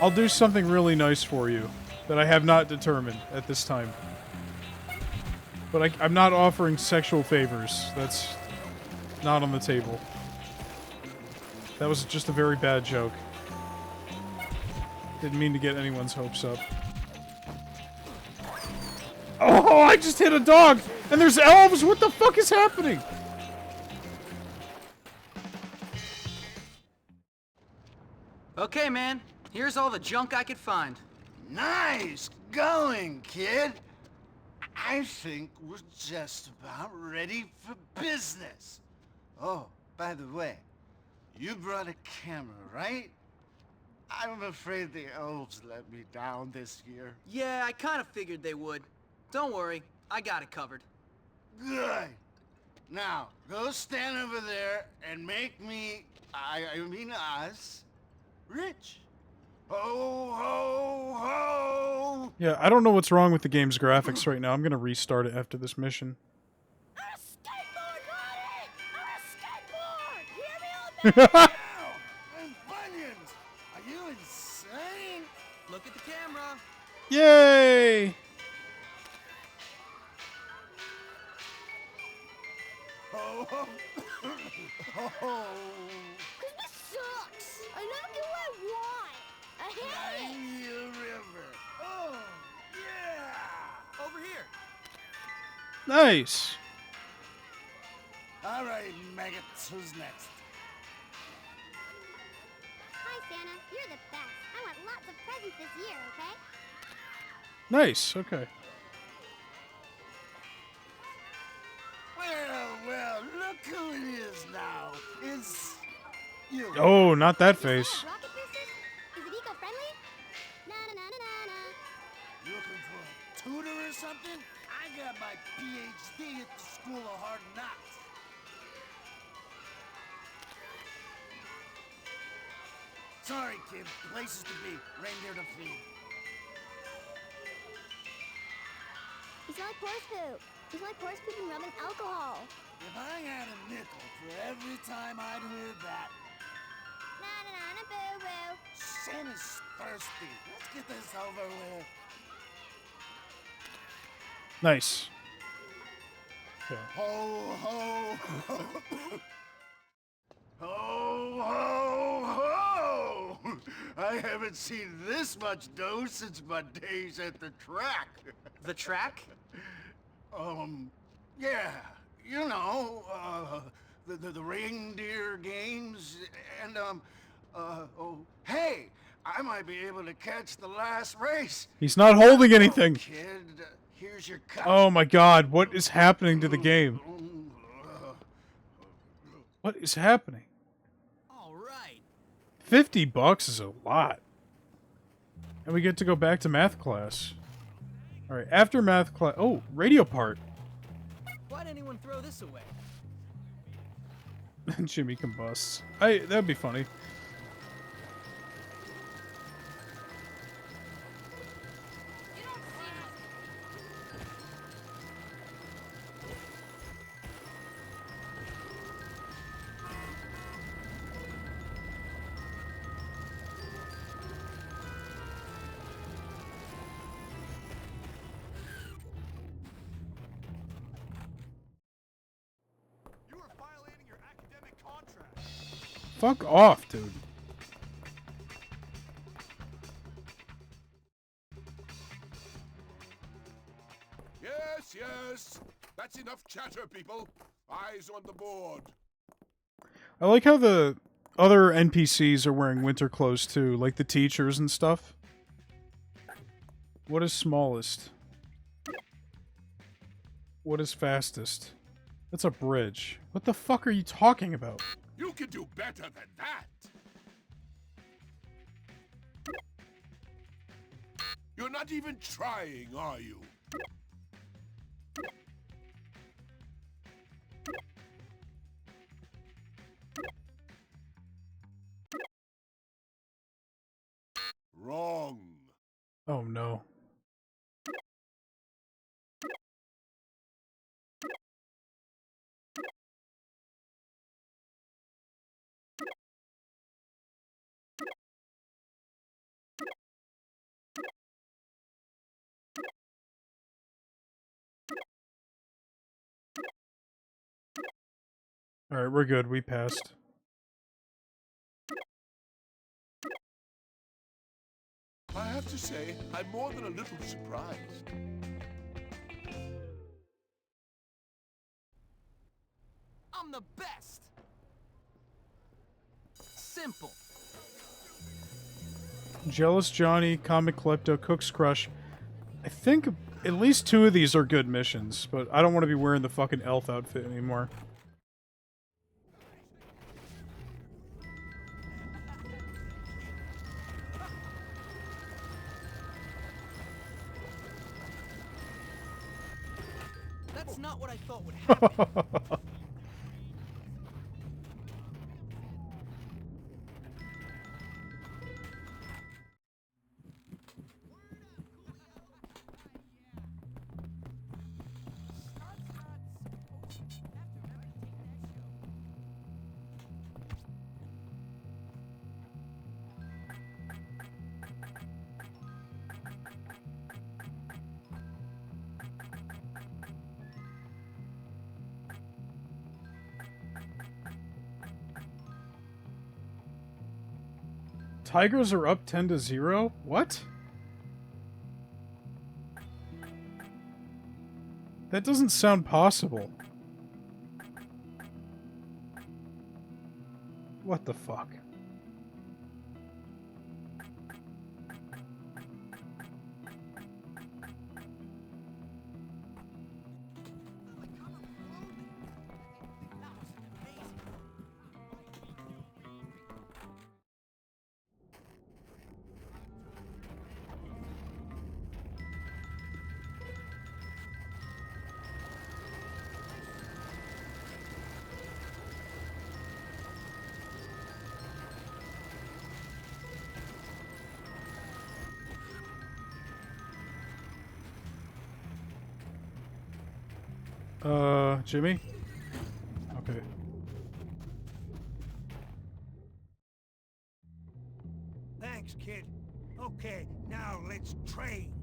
I'll do something really nice for you that I have not determined at this time. But I'm not offering sexual favors. That's not on the table. That was just a very bad joke. Didn't mean to get anyone's hopes up. Oh, I just hit a dog! And there's elves! What the fuck is happening? Okay, man. Here's all the junk I could find. Nice going, kid. I think we're just about ready for business. Oh, by the way, you brought a camera, right? I'm afraid the elves let me down this year. Yeah, I kind of figured they would. Don't worry, I got it covered. Good. Now, go stand over there and make me, I mean us, rich. Ho, ho, ho! Yeah, I don't know what's wrong with the game's graphics right now. I'm gonna restart it after this mission. Ow! And bunions! Are you insane? Look at the camera. Yay! Ho, ho, ho, ho! Christmas sucks. I never get what I want. I hate it. Crimea River. Oh, yeah! Over here. Nice! All right, maggots, who's next? Hi, Santa. You're the best. I want lots of presents this year, okay? Nice, okay. Well, look who it is now. It's you. Oh, not that face. Rocket boosters? Is it eco-friendly? Na-na-na-na-na-na. Looking for a tutor or something? I got my PhD at the School of Hard Knocks. Sorry, kid. Places to be, reindeer to feed. You smell like horse poop. You smell like horse poop and rum and alcohol. If I had a nickel for every time I'd heard that, Na-na-na-na-boo-boo. Santa's thirsty. Let's get this over with. Nice. Okay. Ho, ho, ho. Ho, ho, ho! I haven't seen this much dough since my days at the track. The track? Yeah, you know, the reindeer games, and, oh, hey, I might be able to catch the last race. He's not holding anything. Kid, here's your cut. Oh my god, what is happening to the game? What is happening? All right. $50 is a lot. And we get to go back to math class. Alright, after math class... Oh, radio part. Why'd anyone throw this away? Jimmy combusts. That'd be funny. Fuck off, dude. Yes, yes. That's enough chatter, people. Eyes on the board. I like how the other NPCs are wearing winter clothes too, like the teachers and stuff. What is smallest? What is fastest? That's a bridge. What the fuck are you talking about? You can do better than that. You're not even trying, are you? Wrong. Oh no. Alright, we're good. We passed. I have to say, I'm more than a little surprised. I'm the best. Simple. Jealous Johnny, Comic Klepto, Cook's Crush. I think at least 2 of these are good missions, but I don't want to be wearing the fucking elf outfit anymore. That's not what I thought would happen. Tigers are up 10-0? What? That doesn't sound possible. What the fuck? Jimmy? Okay. Thanks, kid. Okay, now let's train.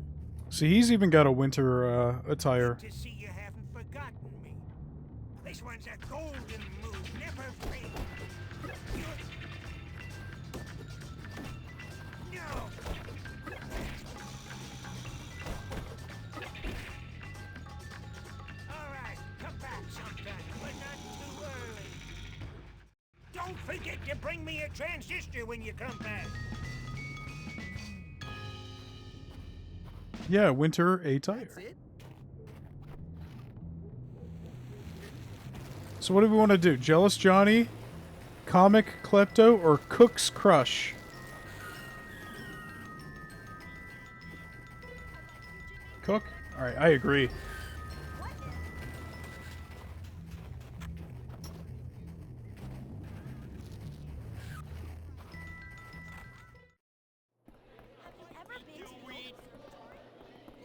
See, he's even got a winter attire. To see you haven't forgotten me. This one's a golden move, never fade. No. All right, come back sometime, but not too early. Don't forget to bring me a transistor when you come back. Yeah, winter attire. So what do we want to do? Jealous Johnny, Comic Klepto, or Cook's Crush? Cook? Alright, I agree.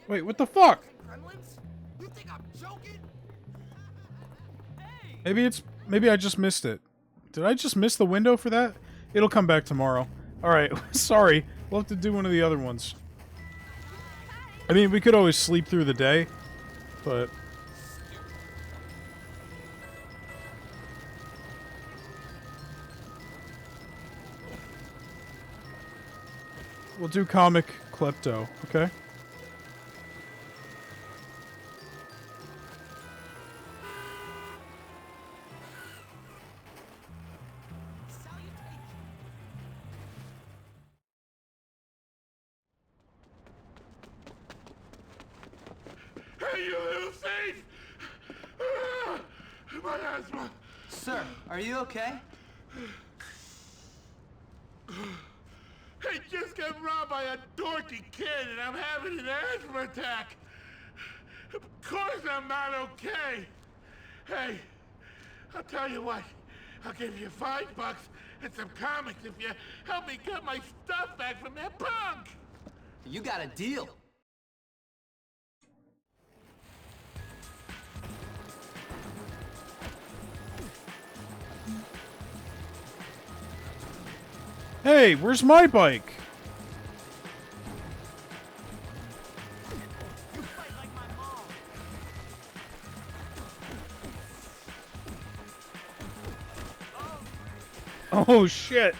Wait, what the fuck? You think I'm joking? Maybe I just missed it. Did I just miss the window for that? It'll come back tomorrow. Alright, sorry. We'll have to do one of the other ones. I mean, we could always sleep through the day, but... We'll do Comic Klepto, okay? Hey, you little thief! Ah, my asthma! Sir, are you okay? I just got robbed by a dorky kid and I'm having an asthma attack. Of course I'm not okay. Hey, I'll tell you what. I'll give you $5 and some comics if you help me get my stuff back from that punk. You got a deal. Hey, where's my bike? Oh shit.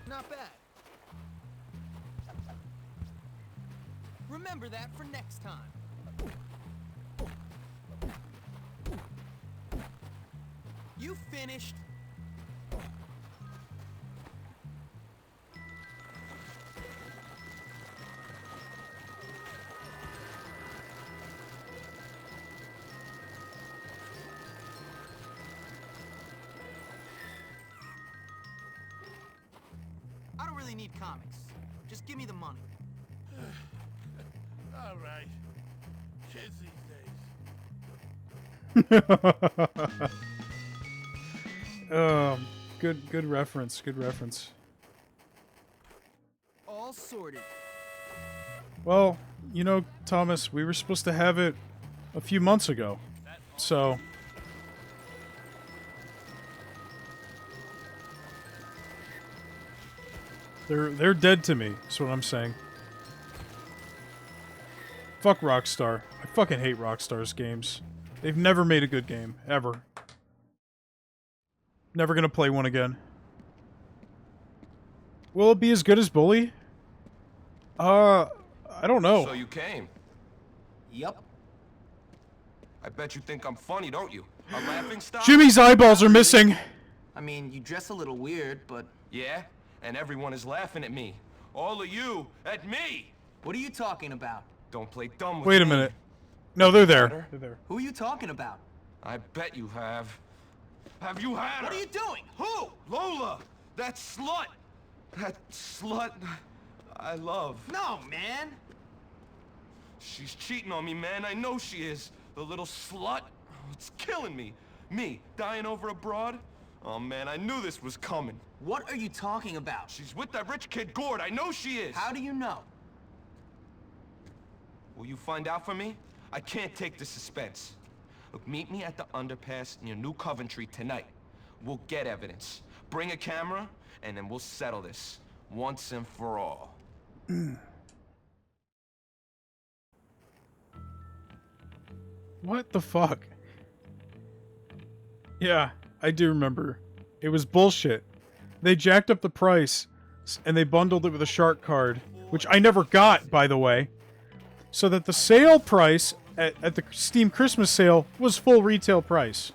Not bad. Remember that for next time. You finished? I don't really need comics. Just give me the money. All right. Kids these days. Good reference. Good reference. All sorted. Well, you know, Thomas, we were supposed to have it a few months ago. So they're dead to me, is what I'm saying. Fuck Rockstar. I fucking hate Rockstar's games. They've never made a good game, ever. Never gonna play one again. Will it be as good as Bully? I don't know. So you came? Yep. I bet you think I'm funny, don't you? A laughing stock? Jimmy's eyeballs are missing. I mean, you dress a little weird, but... Yeah? And everyone is laughing at me. All of you at me! What are you talking about? Don't play dumb with Wait a me. minute. No, they're there. They're there. Who are you talking about? I bet you have. Have you had her? What are you doing? Who? Lola! That slut! That slut I love. No, man! She's cheating on me, man. I know she is. The little slut. It's killing me. Me, dying over a broad? Oh, man, I knew this was coming. What are you talking about? She's with that rich kid Gord. I know she is. How do you know? Will you find out for me? I can't take the suspense. Look, meet me at the underpass near New Coventry tonight. We'll get evidence. Bring a camera, and then we'll settle this. Once and for all. What the fuck? Yeah, I do remember. It was bullshit. They jacked up the price, and they bundled it with a shark card, which I never got, by the way, so that the sale price at the Steam Christmas sale was full retail price.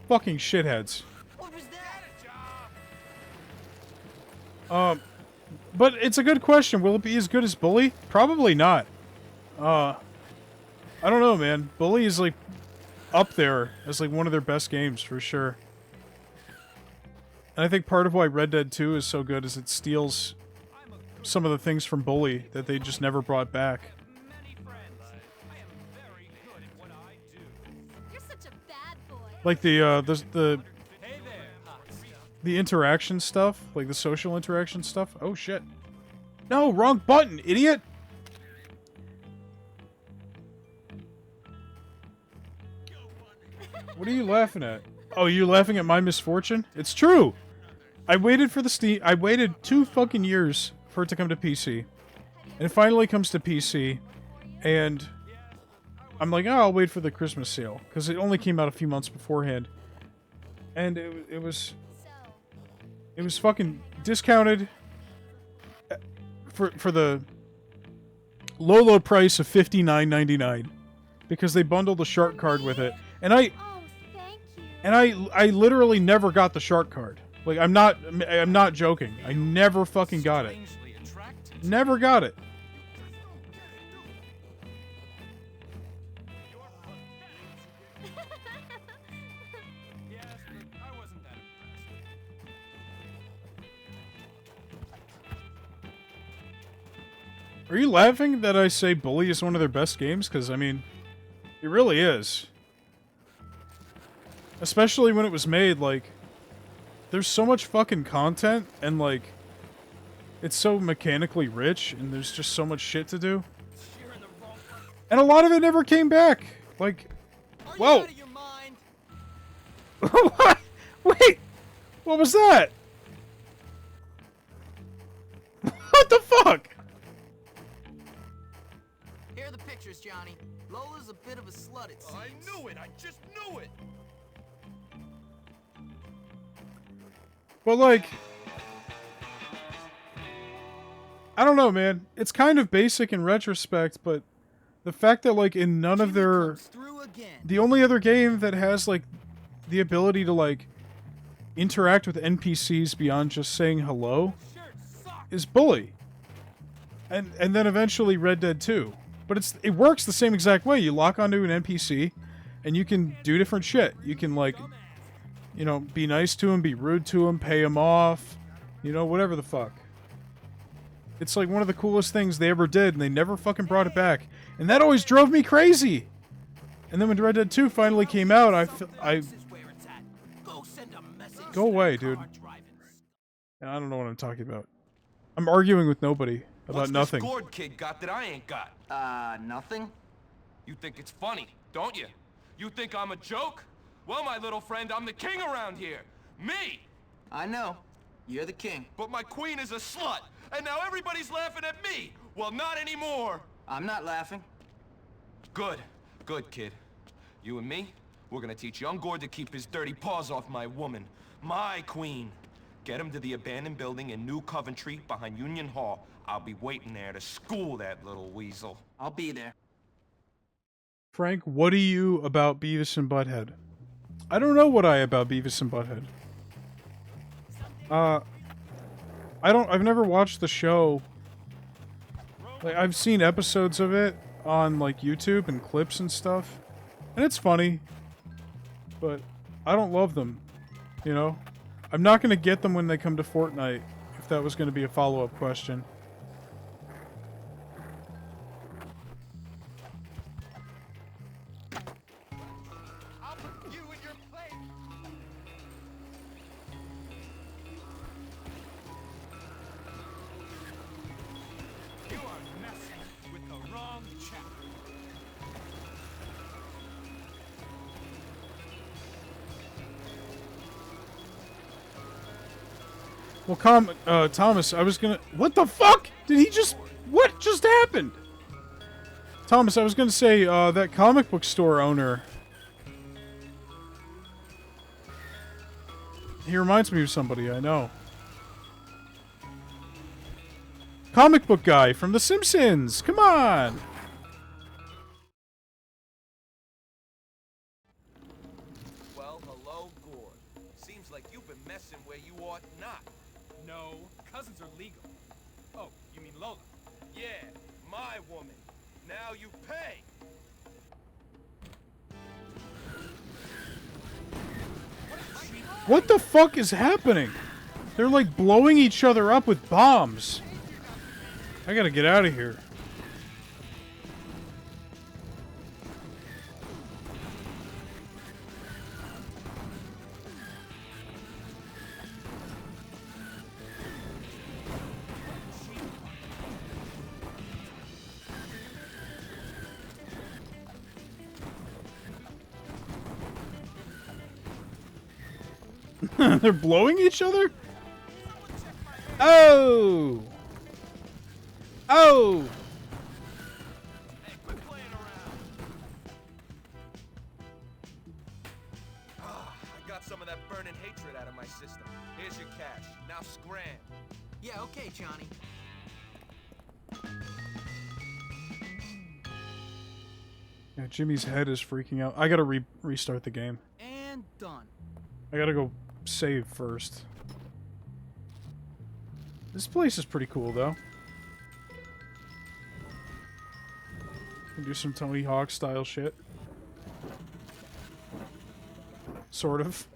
Fucking shitheads. What was that? But it's a good question. Will it be as good as Bully? Probably not. I don't know, man. Bully is, like, up there as, like, one of their best games, for sure. And I think part of why Red Dead 2 is so good is it steals some of the things from Bully that they just never brought back. You're such a bad boy. Like the interaction stuff, like the social interaction stuff. Oh shit. No, wrong button, idiot. What are you laughing at? Oh, you're laughing at my misfortune? It's true. I waited for the Steam. I waited 2 fucking years for it to come to PC. And it finally comes to PC. And I'm like, oh, I'll wait for the Christmas sale. Because it only came out a few months beforehand. And it was fucking discounted for the low price of $59.99. Because they bundled the shark card with it. And I literally never got the shark card. Like, I'm not joking. I never fucking got it. Never got it. Are you laughing that I say Bully is one of their best games? Because, I mean, it really is. Especially when it was made, like, there's so much fucking content, and, like, it's so mechanically rich, and there's just so much shit to do. And a lot of it never came back. Like, whoa. What? Wait, what was that? What the fuck? Here are the pictures, serious, Johnny. Lola's a bit of a slut, it seems. I knew it! I just knew it! But like, I don't know, man. It's kind of basic in retrospect, but the fact that like in none of their, the only other game that has like the ability to like interact with NPCs beyond just saying hello is Bully. And then eventually Red Dead 2. But it works the same exact way. You lock onto an NPC and you can do different shit. You can like, you know, be nice to him, be rude to him, pay him off, you know, whatever the fuck. It's like one of the coolest things they ever did, and they never fucking brought it back. And that always drove me crazy! And then when Red Dead 2 finally came out, I go away, dude. And I don't know what I'm talking about. I'm arguing with nobody about nothing. What's this Gord kid got that I ain't got? Nothing? You think it's funny, don't you? You think I'm a joke? Well, my little friend, I'm the king around here. Me! I know. You're the king. But my queen is a slut, and now everybody's laughing at me. Well, not anymore. I'm not laughing. Good. Good, kid. You and me, we're gonna teach young Gord to keep his dirty paws off my woman. My queen. Get him to the abandoned building in New Coventry behind Union Hall. I'll be waiting there to school that little weasel. I'll be there. Frank, what are you about Beavis and Butthead? I don't know what I about Beavis and Butthead. I've never watched the show. Like, I've seen episodes of it on, like, YouTube and clips and stuff. And it's funny. But I don't love them. You know? I'm not gonna get them when they come to Fortnite, if that was gonna be a follow-up question. Well, Thomas, I was gonna... What the fuck? Did he just... What just happened? Thomas, I was gonna say, that comic book store owner... He reminds me of somebody I know. Comic book guy from The Simpsons! Come on! Well, hello, Gord. Seems like you've been messing where you ought not. No, cousins are legal. Oh, you mean Lola? Yeah, my woman. Now you pay. What the fuck is happening? They're like blowing each other up with bombs. I gotta get out of here. They're blowing each other? Oh! Oh! I got some of that burning hatred out of my system. Here's your cash. Now scram. Yeah, okay, Johnny. Yeah, Jimmy's head is freaking out. I gotta restart the game. And done. I gotta go save first. This place is pretty cool, though. Can do some Tony Hawk style shit. Sort of.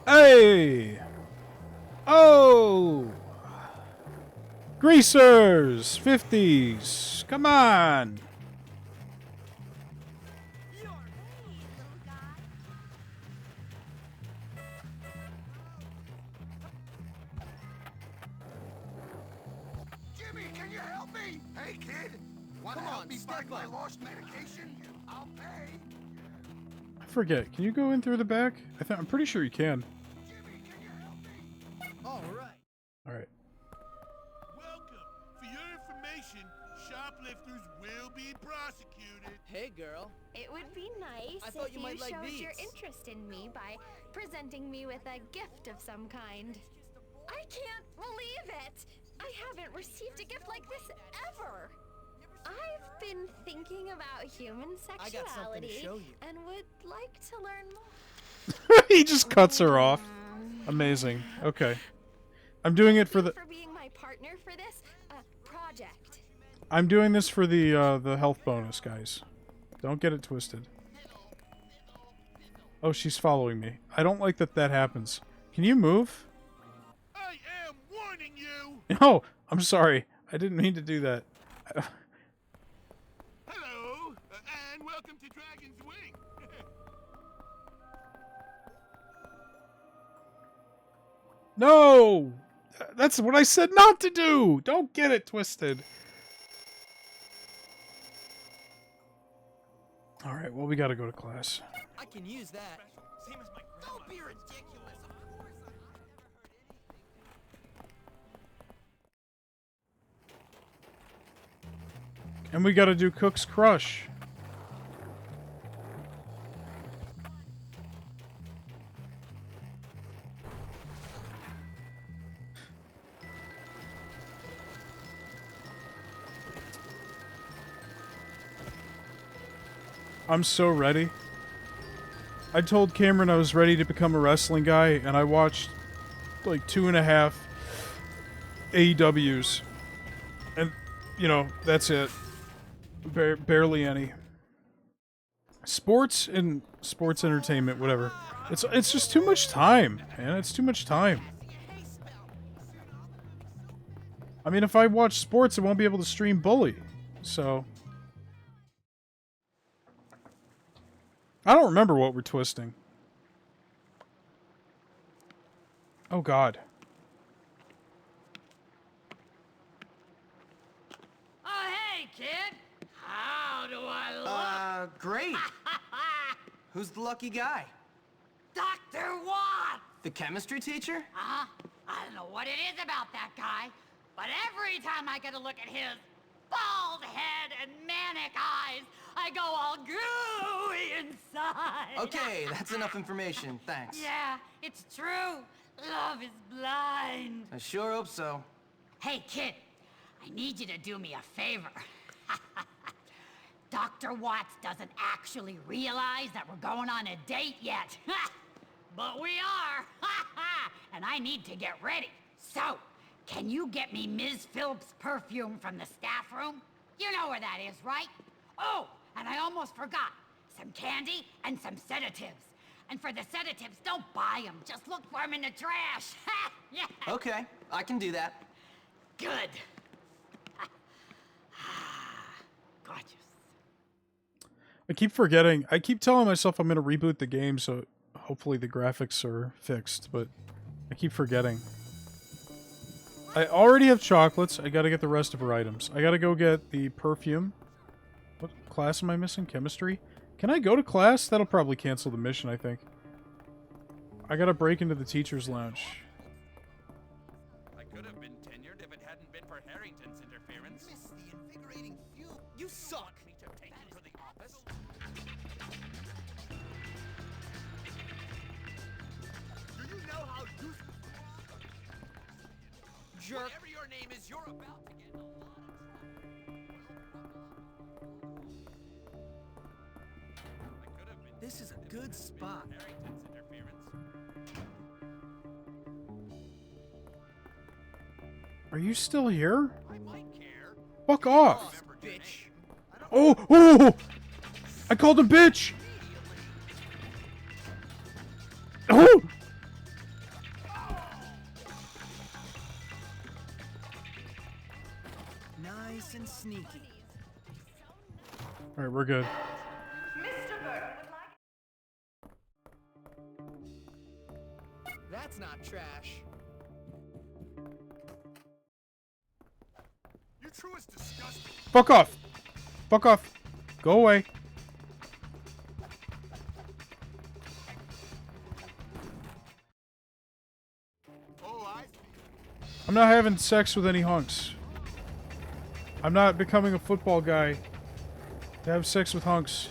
Hey! Oh! Greasers! 50s! Come on! Jimmy! Jimmy, can you help me? Hey, kid. Want to Come help on, me step find my up. lost medication? I'll pay. I forget. Can you go in through the back? I'm pretty sure you can. Jimmy, can you help me? All right. All right. Welcome. For your information, shoplifters will be prosecuted. Hey, girl. It would be nice I thought if you might like showed your these. interest in me by presenting me with a gift of some kind. I can't believe it! I haven't received a gift like this ever! I've been thinking about human I got something to sexuality show you. and would like to learn more. He just cuts her off. Amazing. Okay. I'm doing it for the. For being my partner for this project. I'm doing this for the health bonus, guys. Don't get it twisted. Oh, she's following me. I don't like that happens. Can you move? I am warning you. No, I'm sorry. I didn't mean to do that. Hello, and welcome to Dragon's Wing. No! That's what I said not to do! Don't get it twisted. Alright, well, we gotta go to class. I can use that. Same as my grandma. Don't be ridiculous. Of course And we gotta do Cook's Crush. I'm so ready. I told Cameron I was ready to become a wrestling guy, and I watched like 2.5 AEWs. And, you know, that's it. Barely any. Sports and sports entertainment, whatever. It's just too much time, man. It's too much time. I mean, if I watch sports, I won't be able to stream Bully. So... I don't remember what we're twisting. Oh, God. Oh, hey, kid. How do I look? Great. Who's the lucky guy? Dr. Watt! The chemistry teacher? I don't know what it is about that guy, but every time I get a look at his bald head and manic eyes, I go all gooey inside. Okay, that's enough information. Thanks. Yeah, it's true. Love is blind. I sure hope so. Hey, kid, I need you to do me a favor. Dr. Watts doesn't actually realize that we're going on a date yet. But we are. And I need to get ready. So, can you get me Ms. Phillips' perfume from the staff room? You know where that is, right? Oh, and I almost forgot. Some candy and some sedatives. And for the sedatives, don't buy them. Just look for them in the trash. Yeah. Okay, I can do that. Good. Gorgeous. I keep forgetting. I keep telling myself I'm going to reboot the game, so hopefully the graphics are fixed, but I keep forgetting. I already have chocolates. I gotta get the rest of her items. I gotta go get the perfume. What class am I missing? Chemistry? Can I go to class? That'll probably cancel the mission, I think. I gotta break into the teacher's lounge. I could have been tenured if it hadn't been for Harrington's interference. Miss the invigorating fuel. You suck. Need to take him to the office? Do you know how useless Jerk. Whatever your name is, you're about to get a lot of trouble. This is a good spot. Harrington's interference. Are you still here? I might care. Fuck off! Bitch. Oh! Oh! I called him bitch! Oh! Nice and sneaky. Alright, we're good. Mr. Burton would like... That's not trash. true is disgusting. Fuck off. Fuck off. Go away. I'm not having sex with any hunks. I'm not becoming a football guy to have sex with hunks.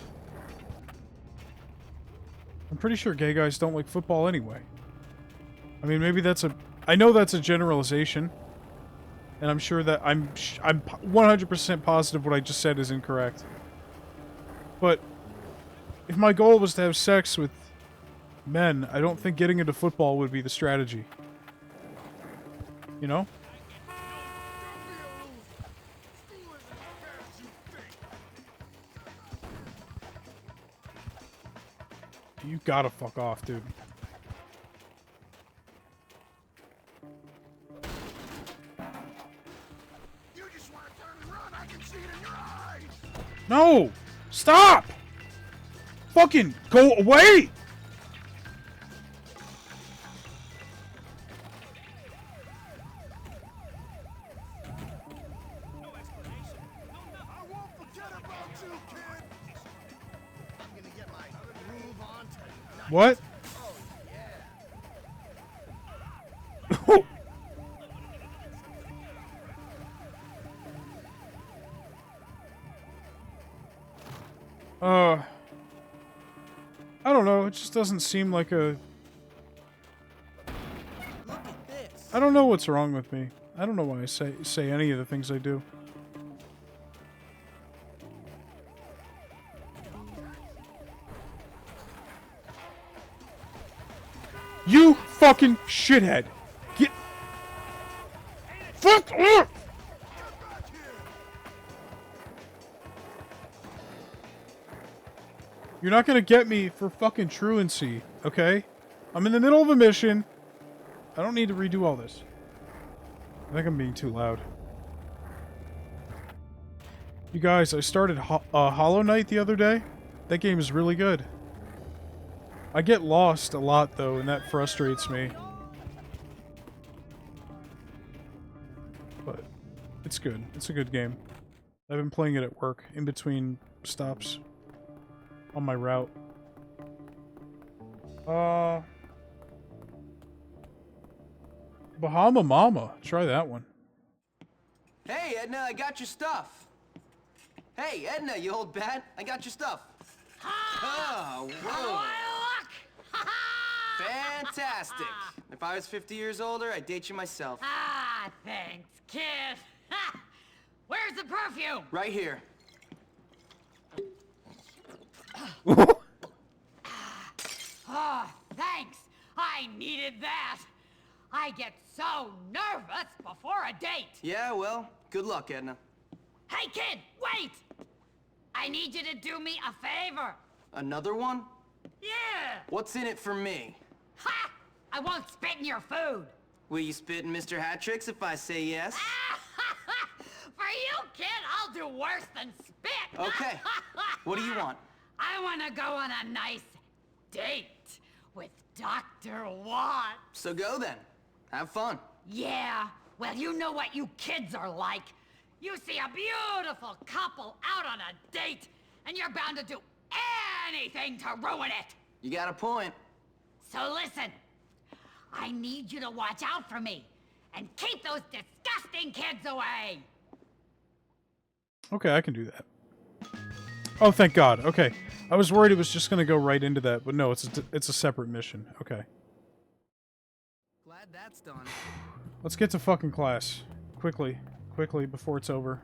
I'm pretty sure gay guys don't like football anyway. I mean, maybe that's a... I know that's a generalization. And I'm sure that I'm 100% positive what I just said is incorrect. But if my goal was to have sex with men, I don't think getting into football would be the strategy. You know? You gotta fuck off, dude. You just want to turn and run. I can see it in your eyes. No! Stop! Fucking go away! What? I don't know, it just doesn't seem like a... I don't know what's wrong with me. I don't know why I say any of the things I do. You fucking shithead! Get... Fuck off! You're not gonna get me for fucking truancy, okay? I'm in the middle of a mission. I don't need to redo all this. I think I'm being too loud. You guys, I started Hollow Knight the other day. That game is really good. I get lost a lot, though, and that frustrates me. But it's good. It's a good game. I've been playing it at work, in between stops. On my route. Bahama Mama. Try that one. Hey, Edna, I got your stuff. Hey, Edna, you old bat, I got your stuff. Oh, whoa. Fantastic. If I was 50 years older, I'd date you myself. Ah, thanks, kid. Where's the perfume? Right here. Oh, thanks. I needed that. I get so nervous before a date. Yeah, well, good luck, Edna. Hey, kid, wait! I need you to do me a favor. Another one? Yeah! What's in it for me? Ha! I won't spit in your food. Will you spit in Mr. Hattricks if I say yes? For you, kid, I'll do worse than spit. Okay. What do you want? I want to go on a nice date with Dr. Watt. So go then. Have fun. Yeah, well, you know what you kids are like. You see a beautiful couple out on a date, and you're bound to do anything to ruin it. You got a point. So listen, I need you to watch out for me and keep those disgusting kids away. Okay, I can do that. Oh, thank God. Okay. I was worried it was just gonna go right into that, but no, it's a separate mission. Okay. Glad that's done. Let's get to fucking class. Quickly. Quickly, before it's over.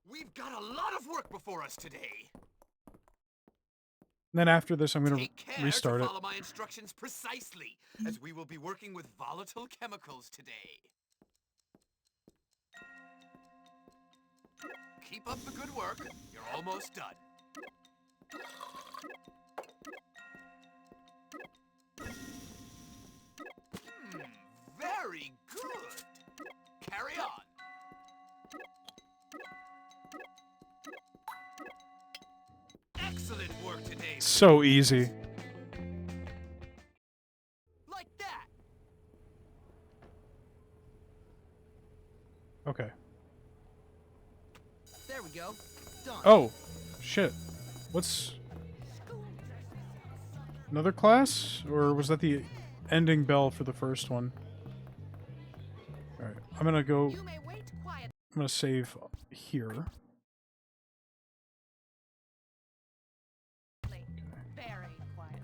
We've got a lot of work before us today. And then after this, I'm gonna Take care restart to it. follow my instructions precisely, as we will be working with volatile chemicals today. Keep up the good work. You're almost done. Very good. Carry on. Excellent work today. So easy. Like that. done. Oh, shit. What's... Another class? Or was that the ending bell for the first one? Alright, I'm gonna go... I'm gonna save here. Very quietly.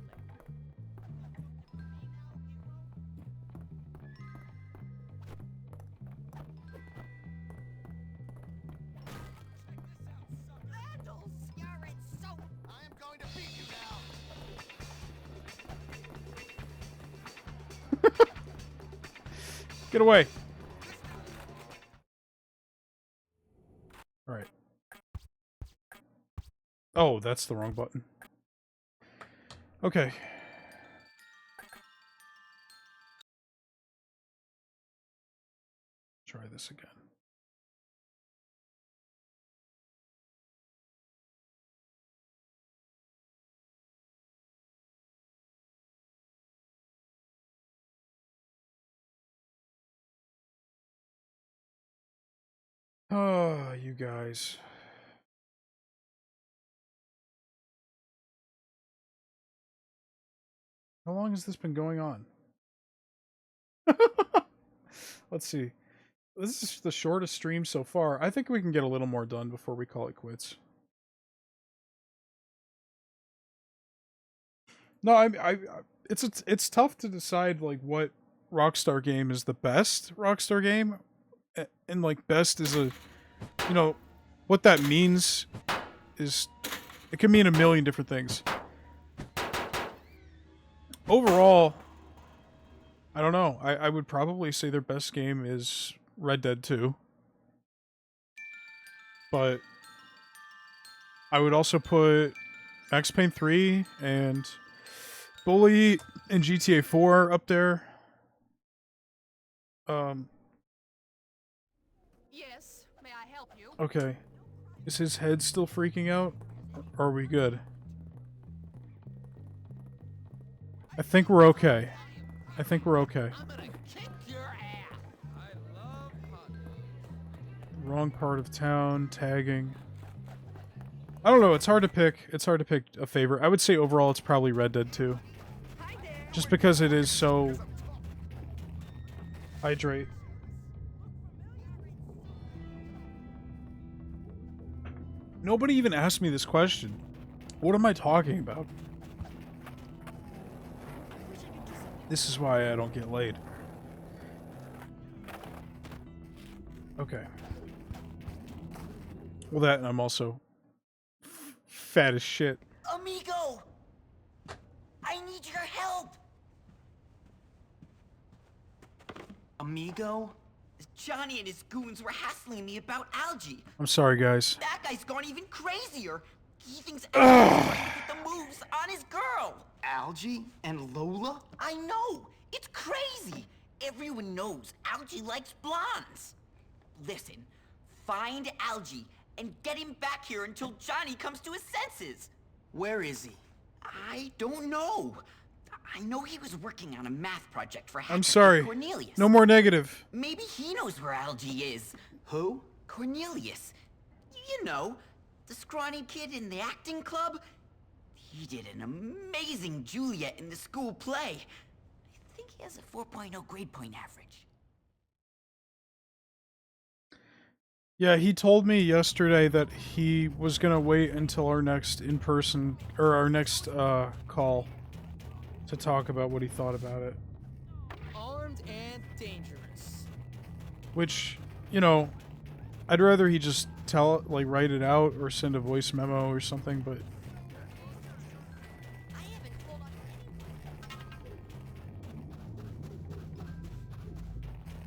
I am going to beat you now. Get away! Alright. Oh, that's the wrong button. Okay. Try this again. Oh, you guys. How long has this been going on? Let's see. This is the shortest stream so far. I think we can get a little more done before we call it quits. No, it's tough to decide like what Rockstar game is the best Rockstar game, and like best is a, you know, what that means is it can mean a million different things. Overall, I don't know. I would probably say their best game is Red Dead 2. But I would also put Max Payne 3 and Bully and GTA 4 up there. Yes, may I help you? Okay. Is his head still freaking out? Or are we good? I think we're okay. I think we're okay. Wrong part of town, tagging. I don't know, it's hard to pick. It's hard to pick a favorite. I would say overall it's probably Red Dead 2. Just because it is so... Hydrate. Nobody even asked me this question. What am I talking about? This is why I don't get laid. Okay. Well, that, and I'm also fat as shit. Amigo! I need your help! Amigo? Johnny and his goons were hassling me about Algie. I'm sorry, guys. That guy's gone even crazier. He thinks everyone's trying to put the moves on his girl. Algie and Lola? I know. It's crazy. Everyone knows Algie likes blondes. Listen, find Algie and get him back here until Johnny comes to his senses. Where is he? I don't know. I know he was working on a math project for I'm sorry. Cornelius. No more negative. Maybe he knows where Algie is. Who? Cornelius. You know, the scrawny kid in the acting club. He did an amazing Juliet in the school play. I think he has a 4.0 grade point average. Yeah, he told me yesterday that he was gonna wait until our next in-person, or our next, call to talk about what he thought about it. Armed and dangerous. Which, you know, I'd rather he just tell it, like, write it out or send a voice memo or something, but...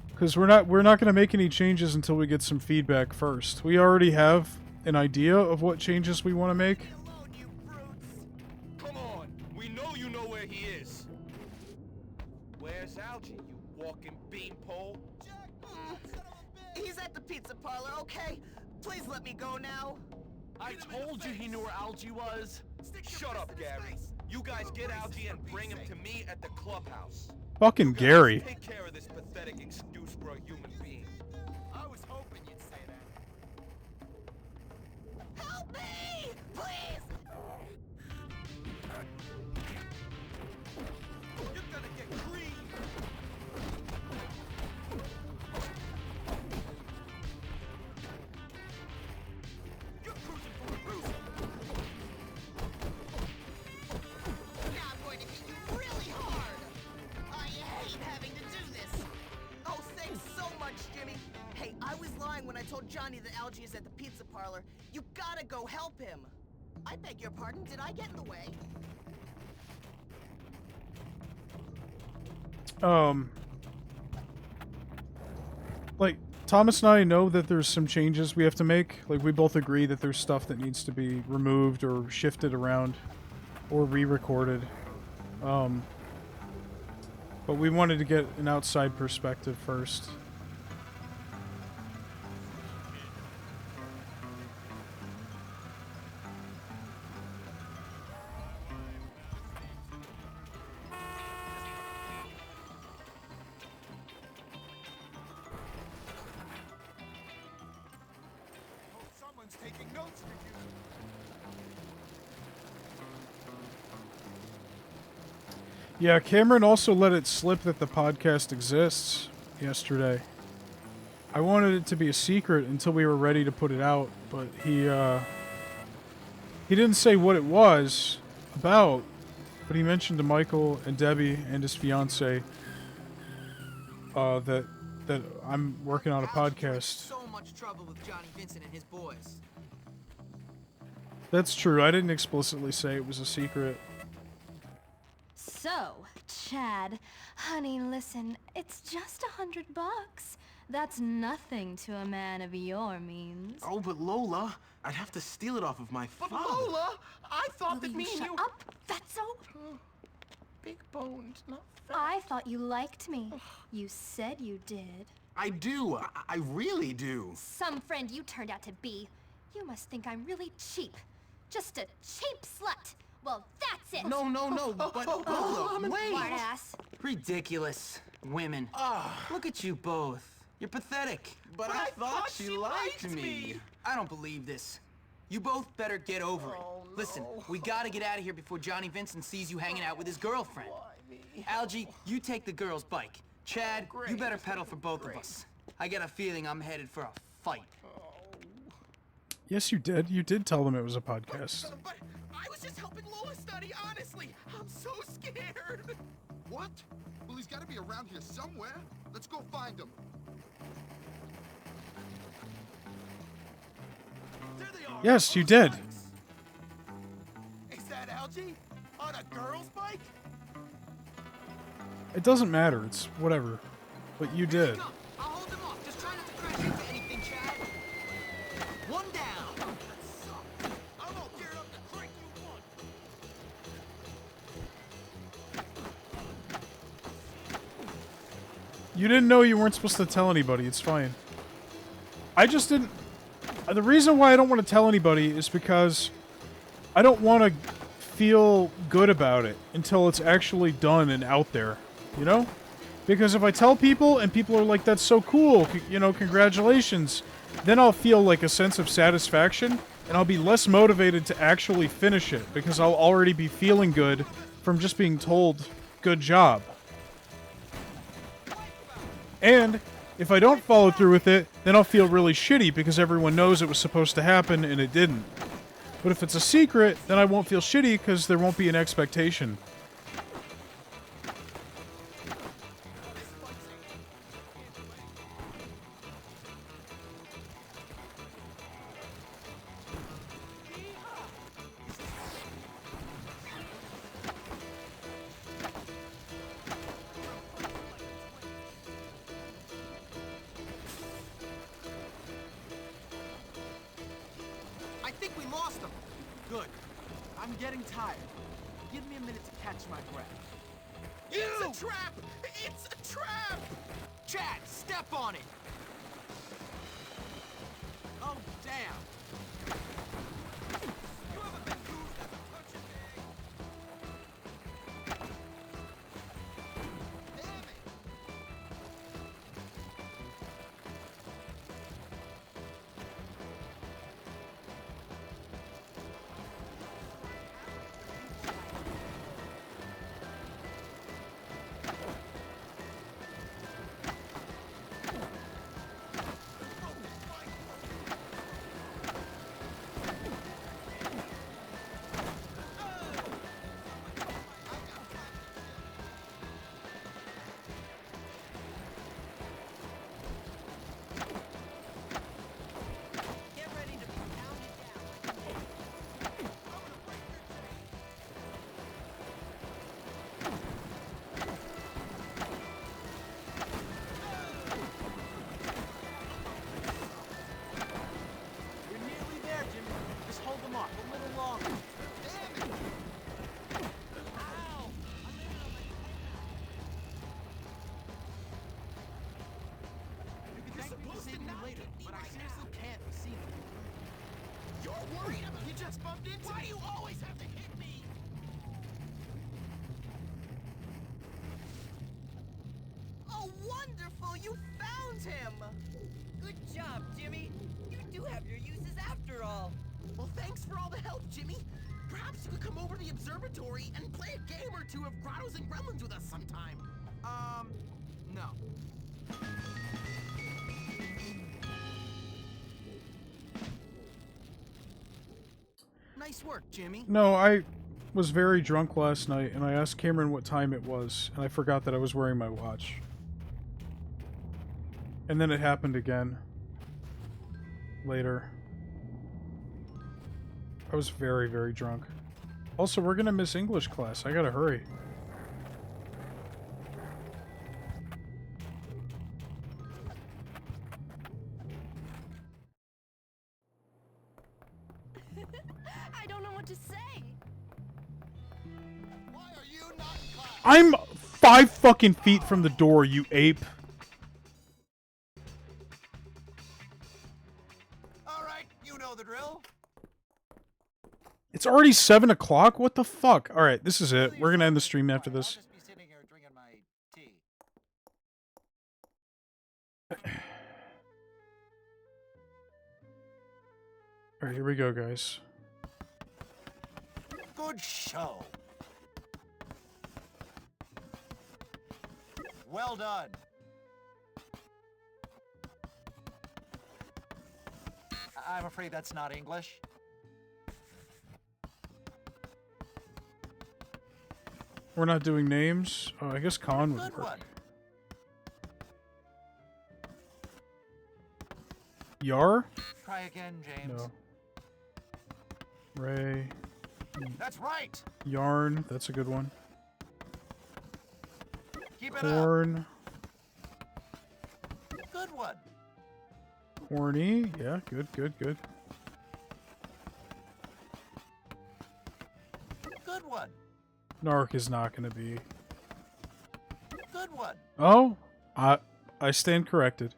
Because we're not going to make any changes until we get some feedback first. We already have an idea of what changes we want to make. Come on, we know you know where he is. Where's Algie, you walking beanpole? He's at the pizza parlor, okay? Please let me go now. I told you he knew where Algie was. Shut up, Gary. You guys get Algie and bring him to me at the clubhouse. Fucking Gary. Take care of this pathetic excuse for a human being. I was hoping you'd say Help me! Please! You're gonna get green! You're cruising for a cruiser! Now I'm going to hit you really hard! I hate having to do this! Oh, thanks so much, Jimmy! Hey, I was lying when I told Johnny that Algie is at the pizza parlor. You gotta go help him! I beg your pardon, did I get in the way? Like, Thomas and I know that there's some changes we have to make. Like, we both agree that there's stuff that needs to be removed or shifted around or re-recorded. But we wanted to get an outside perspective first. Someone's taking notes for you. Yeah, Cameron also let it slip that the podcast exists yesterday. I wanted it to be a secret until we were ready to put it out, but he didn't say what it was about, but he mentioned to Michael and Debbie and his fiance that I'm working on a podcast. So much trouble with Johnny Vincent and his boys. That's true. I didn't explicitly say it was a secret. So, Chad, honey, listen, it's just $100. That's nothing to a man of your means. Oh, but Lola, I'd have to steal it off of my father. Lola, I thought Will that me you and shut you... up, fatso? Big boned, not fat. I thought you liked me. You said you did. I do. I really do. Some friend you turned out to be. You must think I'm really cheap. Just a cheap slut. Well, that's it. No, but Lola, wait. Smartass. Ridiculous. Women. Look at you both. You're pathetic. But I thought she liked me. I don't believe this. You both better get over it. Listen, we gotta get out of here before Johnny Vincent sees you hanging out with his girlfriend. Algie, you take the girl's bike. Chad, you better pedal for both of us. I get a feeling I'm headed for a fight. Yes, you did. You did tell them it was a podcast. But I was just helping Lola study, honestly. I'm so scared. What? Well, he's got to be around here somewhere. Let's go find him. There they are. Yes, you did. Is that Algie? On a girl's bike? It doesn't matter. It's whatever. But you did. I'll hold him off. Just try not to crash into anything, Chad. One down. I'm all geared up to crank you one. You didn't know you weren't supposed to tell anybody. It's fine. I just didn't... The reason why I don't want to tell anybody is because I don't want to feel good about it until it's actually done and out there. You know? Because if I tell people and people are like, that's so cool, you know, congratulations, then I'll feel like a sense of satisfaction and I'll be less motivated to actually finish it because I'll already be feeling good from just being told, good job. And if I don't follow through with it, then I'll feel really shitty because everyone knows it was supposed to happen and it didn't. But if it's a secret, then I won't feel shitty because there won't be an expectation. I think we lost him. Good. I'm getting tired. Give me a minute to catch my breath. It's a trap! It's a trap! Chad, step on it! Oh, damn. You haven't been used as a punching bag. Damn it! You're worried about you just bumped into Why do you always have to hit me? Oh, wonderful! You found him! Good job, Jimmy. You do have your uses after all. Well, thanks for all the help, Jimmy. Perhaps you could come over to the observatory and play a game or two of Grottos and Gremlins with us sometime. No. Nice work, Jimmy. No, I was very drunk last night, and I asked Cameron what time it was, and I forgot that I was wearing my watch. And then it happened again. Later. I was very, very drunk. Also, we're gonna miss English class. I gotta hurry. I don't know what to say. Why are you not in class? I'm 5 fucking feet from the door, you ape. Alright, you know the drill. It's already 7 o'clock? What the fuck? Alright, this is it. We're gonna end the stream after this. Be sitting here drinking my tea. Alright, here we go, guys. Good show. Well done. I'm afraid that's not English. We're not doing names. Oh, I guess Con would Good work. one. Yar? Try again, James. No. Ray. That's right. Yarn. That's a good one. Keep it Corn. up. Good one. Corny. Yeah, good, good, good. Good one. Narc is not gonna be. Good one. Oh, I stand corrected.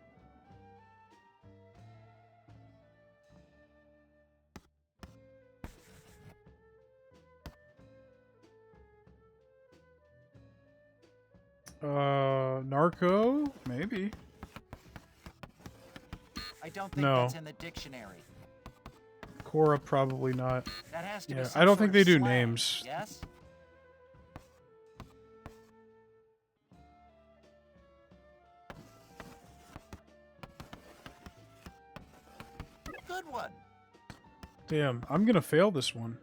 Narco? Maybe. I don't think No. that's in the dictionary. Cora, probably not. That has to be Yeah, some I don't sort think of they do slang, names. Yes? Good one. Damn, I'm gonna fail this one.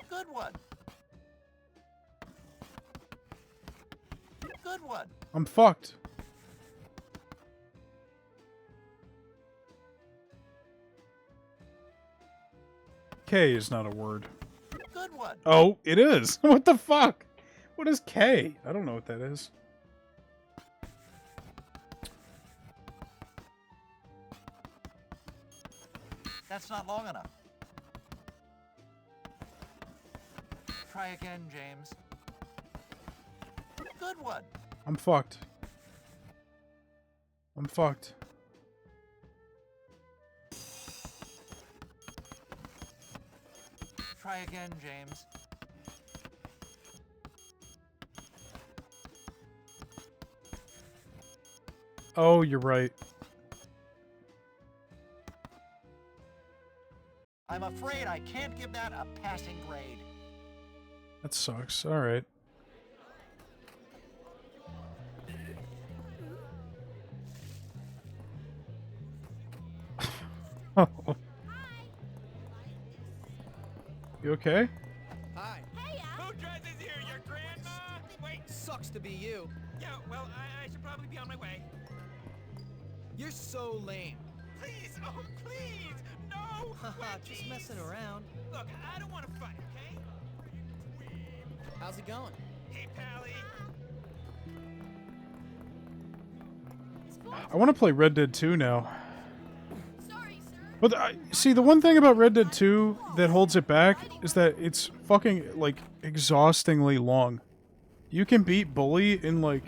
Good one. Good one. I'm fucked. K is not a word. Good one. Oh, it is. What the fuck? What is K? I don't know what that is. That's not long enough. Try again, James. Good one. I'm fucked. I'm fucked. Try again, James. Oh, you're right. I'm afraid I can't give that a passing grade. That sucks. Alright. You okay? Hi. Who dresses here? Your grandma? Wait. Sucks to be you. Yeah, well, I should probably be on my way. You're so lame. Please, oh, please! No! Haha, just messing around. Look, I don't want to fight, okay? How's it going? Hey, Pally. I want to play Red Dead 2 now. Sorry, sir. But see, the one thing about Red Dead 2 that holds it back is that it's fucking, like, exhaustingly long. You can beat Bully in, like,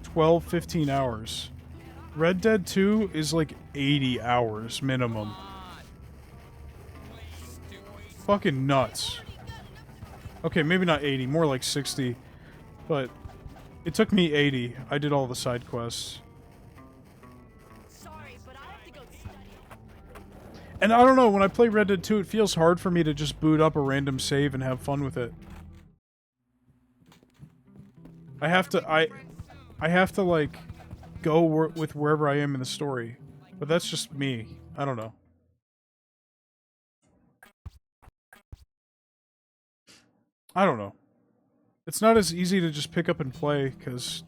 12, 15 hours. Red Dead 2 is, like, 80 hours minimum. Fucking nuts. Okay, maybe not 80, more like 60. But it took me 80. I did all the side quests. And I don't know, when I play Red Dead 2, it feels hard for me to just boot up a random save and have fun with it. I have to like, go with wherever I am in the story. But that's just me. I don't know. I don't know. It's not as easy to just pick up and play, because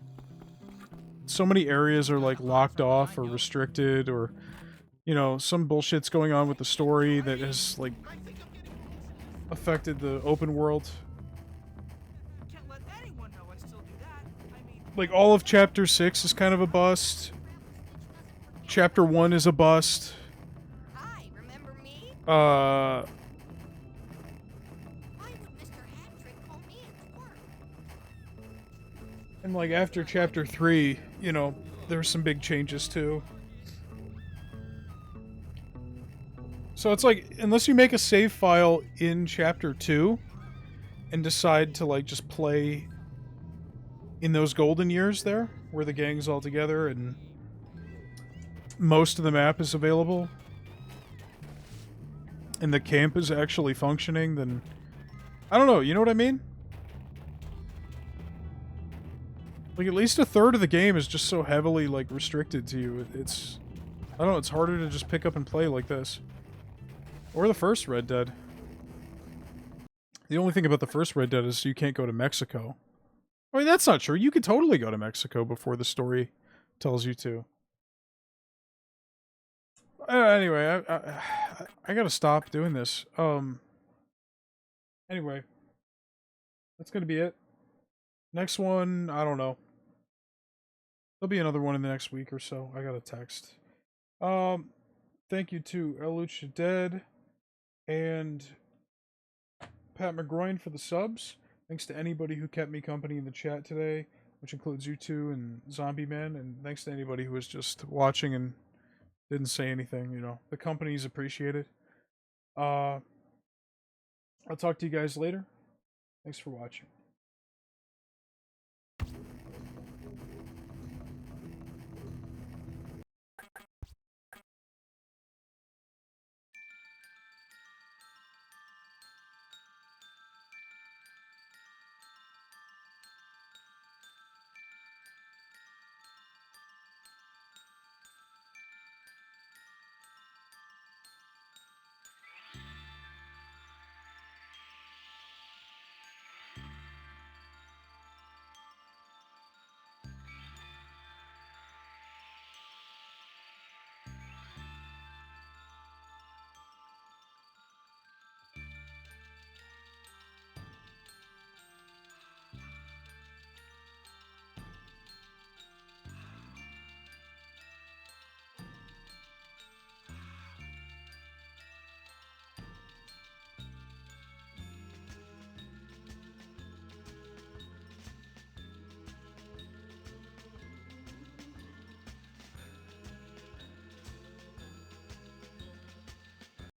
so many areas are, like, locked off or restricted, or, you know, some bullshit's going on with the story that has, like, affected the open world. Like, all of Chapter 6 is kind of a bust. Chapter 1 is a bust. And, like, after Chapter 3, you know, there's some big changes, too. So it's like, unless you make a save file in Chapter 2, and decide to, like, just play in those golden years there, where the gang's all together, and most of the map is available, and the camp is actually functioning, then... I don't know, you know what I mean? Like, at least a third of the game is just so heavily, like, restricted to you. It's... I don't know, it's harder to just pick up and play like this. Or the first Red Dead. The only thing about the first Red Dead is you can't go to Mexico. I mean, that's not true. You could totally go to Mexico before the story tells you to. Anyway, I gotta stop doing this. Anyway. That's gonna be it. Next one, I don't know. There'll be another one in the next week or so. I got a text. Thank you to El Lucha Dead and Pat McGroin for the subs. Thanks to anybody who kept me company in the chat today, which includes you two and Zombie Man, and thanks to anybody who was just watching and didn't say anything, you know. The company's appreciated. I'll talk to you guys later. Thanks for watching.